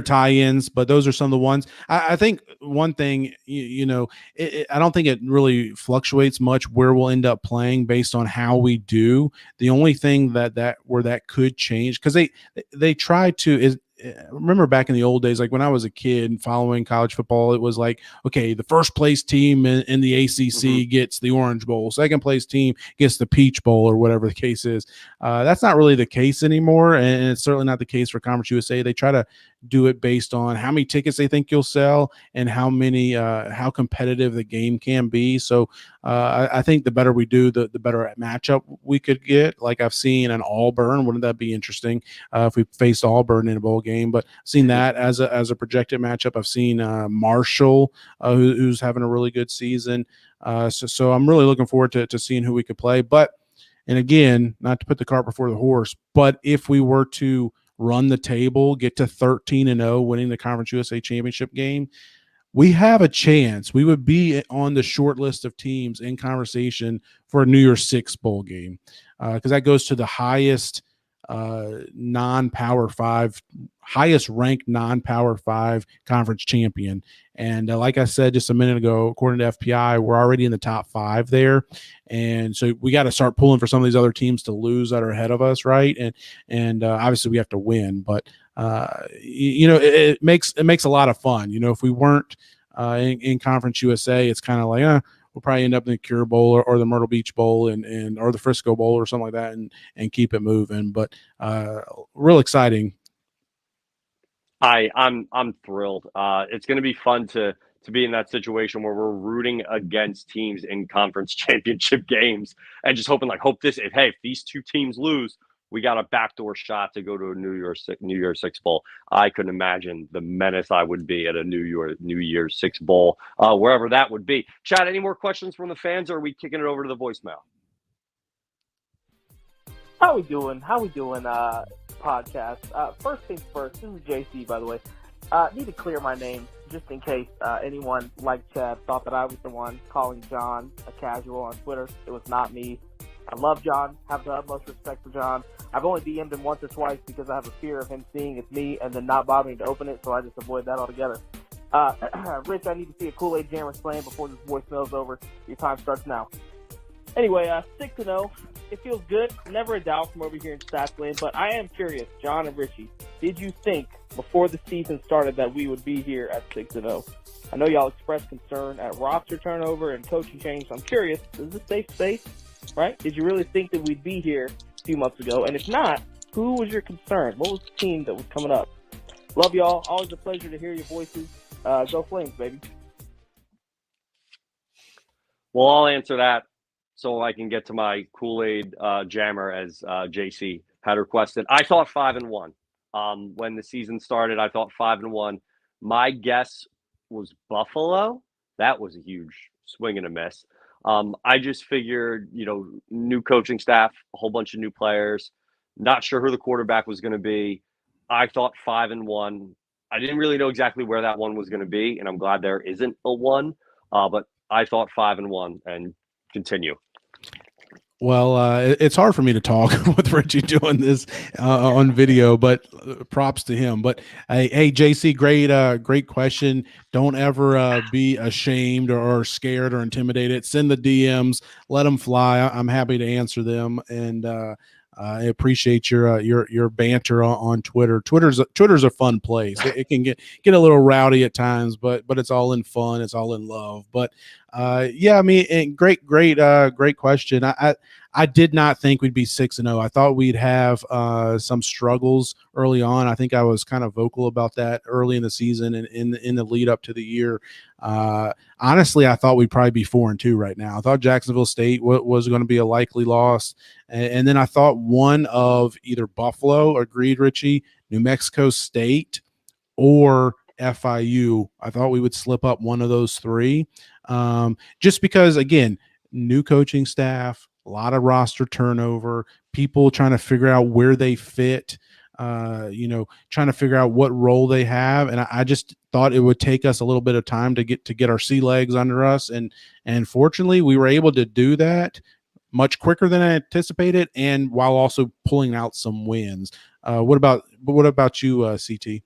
tie-ins, but those are some of the ones. I think one thing, I don't think it really fluctuates much where we'll end up playing based on how we do. The only thing that could change, because they try to is. Remember back in the old days, like when I was a kid following college football, it was like, okay, the first place team in the ACC gets the Orange Bowl, second place team gets the Peach Bowl, or whatever the case is. That's not really the case anymore, and it's certainly not the case for Conference USA. They try to do it based on how many tickets they think you'll sell and how competitive the game can be. So I think the better we do, the better matchup we could get. Like I've seen an Auburn. Wouldn't that be interesting if we faced Auburn in a bowl game? But I've seen that as a projected matchup. I've seen Marshall, who's having a really good season. So I'm really looking forward to seeing who we could play. But, and again, not to put the cart before the horse, but if we were to run the table, get to 13-0, winning the Conference USA championship game, we have a chance. We would be on the short list of teams in conversation for a New Year's Six bowl game, because that goes to the highest non-Power 5, highest ranked non-Power 5 conference champion. And like I said just a minute ago, according to FPI, we're already in the top 5 there. And so we got to start pulling for some of these other teams to lose that are ahead of us, right? And obviously we have to win, but it makes a lot of fun. If we weren't in Conference USA, it's kind of like, we'll probably end up in the Cure Bowl or the Myrtle Beach Bowl and or the Frisco Bowl or something like that, and keep it moving. But real exciting. I'm thrilled. It's going to be fun to be in that situation where we're rooting against teams in conference championship games and just hope if these two teams lose, we got a backdoor shot to go to a New Year's Six bowl. I couldn't imagine the menace I would be at a New Year's Six bowl, wherever that would be. Chad, any more questions from the fans, or are we kicking it over to the voicemail? How we doing? Podcast. First things first, this is JC, by the way. Need to clear my name just in case anyone like Chad thought that I was the one calling John a casual on Twitter. It was not me. I love John, have the utmost respect for John. I've only DM'd him once or twice because I have a fear of him seeing it's me and then not bothering to open it, so I just avoid that altogether. Rich, I need to see a Kool-Aid Jammer slam before this voicemail's over. Your time starts now. Anyway, 6-0. It feels good. Never a doubt from over here in Statsland, but I am curious, John and Richie, did you think before the season started that we would be here at 6-0? I know y'all expressed concern at roster turnover and coaching change, so I'm curious, is this safe space? Right? Did you really think that we'd be here a few months ago? And if not, who was your concern? What was the team that was coming up? Love y'all. Always a pleasure to hear your voices. Go Flames, baby. Well, I'll answer that so I can get to my Kool-Aid Jammer, as JC had requested. I thought 5-1. When the season started, I thought 5-1. My guess was Buffalo. That was a huge swing and a miss. I just figured, new coaching staff, a whole bunch of new players, not sure who the quarterback was going to be. I thought 5-1. I didn't really know exactly where that one was going to be, and I'm glad there isn't a one. But I thought 5-1, and continue. Well, it's hard for me to talk with Richie doing this on video, but props to him. But hey, JC, great question. Don't ever be ashamed or scared or intimidated. Send the DMs, let them fly. I'm happy to answer them, and I appreciate your banter on Twitter. Twitter's a fun place. It can get a little rowdy at times, but it's all in fun. It's all in love. But yeah, I mean, great question. I did not think we'd be 6-0. I thought we'd have some struggles early on. I think I was kind of vocal about that early in the season and in the lead up to the year. Honestly, I thought we'd probably be 4-2 right now. I thought Jacksonville State was going to be a likely loss. And then I thought one of either Buffalo, agreed, Richie, New Mexico State, or FIU. I thought we would slip up one of those three. Just because, again, new coaching staff, a lot of roster turnover, people trying to figure out where they fit. trying to figure out what role they have. And I just thought it would take us a little bit of time to get our sea legs under us. And fortunately we were able to do that much quicker than I anticipated, and while also pulling out some wins. What about you, CT?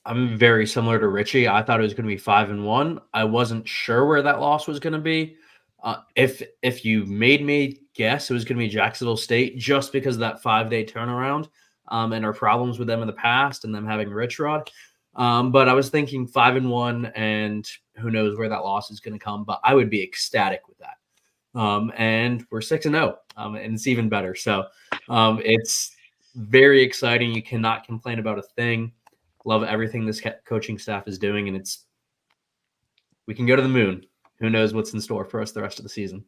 I'm very similar to Richie. I thought it was going to be 5-1. I wasn't sure where that loss was going to be. If you made me guess, it was going to be Jacksonville State, just because of that 5-day turnaround and our problems with them in the past and them having Rich Rod. But I was thinking 5-1, and who knows where that loss is going to come. But I would be ecstatic with that. And we're 6-0, and it's even better. So it's very exciting. You cannot complain about a thing. Love everything this coaching staff is doing, and we can go to the moon. Who knows what's in store for us the rest of the season?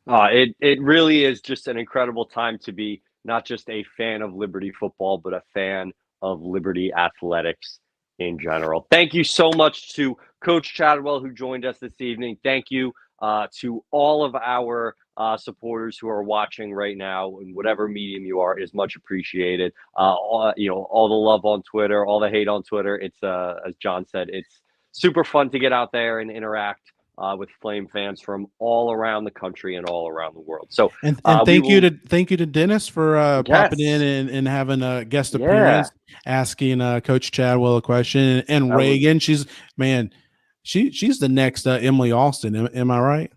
It really is just an incredible time to be not just a fan of Liberty football, but a fan of Liberty athletics in general. Thank you so much to Coach Chadwell, who joined us this evening. Thank you to all of our supporters who are watching right now, in whatever medium you are, is much appreciated. All the love on Twitter, all the hate on Twitter. It's as John said, it's super fun to get out there and interact with Flame fans from all around the country and all around the world. So and thank you to Dennis for popping in and having a guest appearance, asking Coach Chadwell a question, and Reagan. She's the next Emily Alston. Am I right?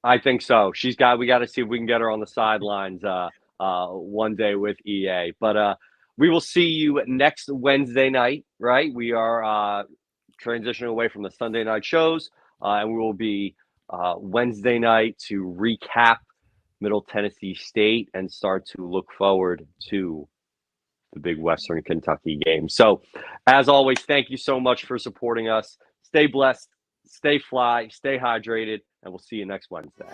I think so. We got to see if we can get her on the sidelines one day with EA. But we will see you next Wednesday night, right? We are transitioning away from the Sunday night shows, and we will be Wednesday night to recap Middle Tennessee State and start to look forward to the big Western Kentucky game. So, as always, thank you so much for supporting us. Stay blessed, stay fly, stay hydrated, and we'll see you next Wednesday.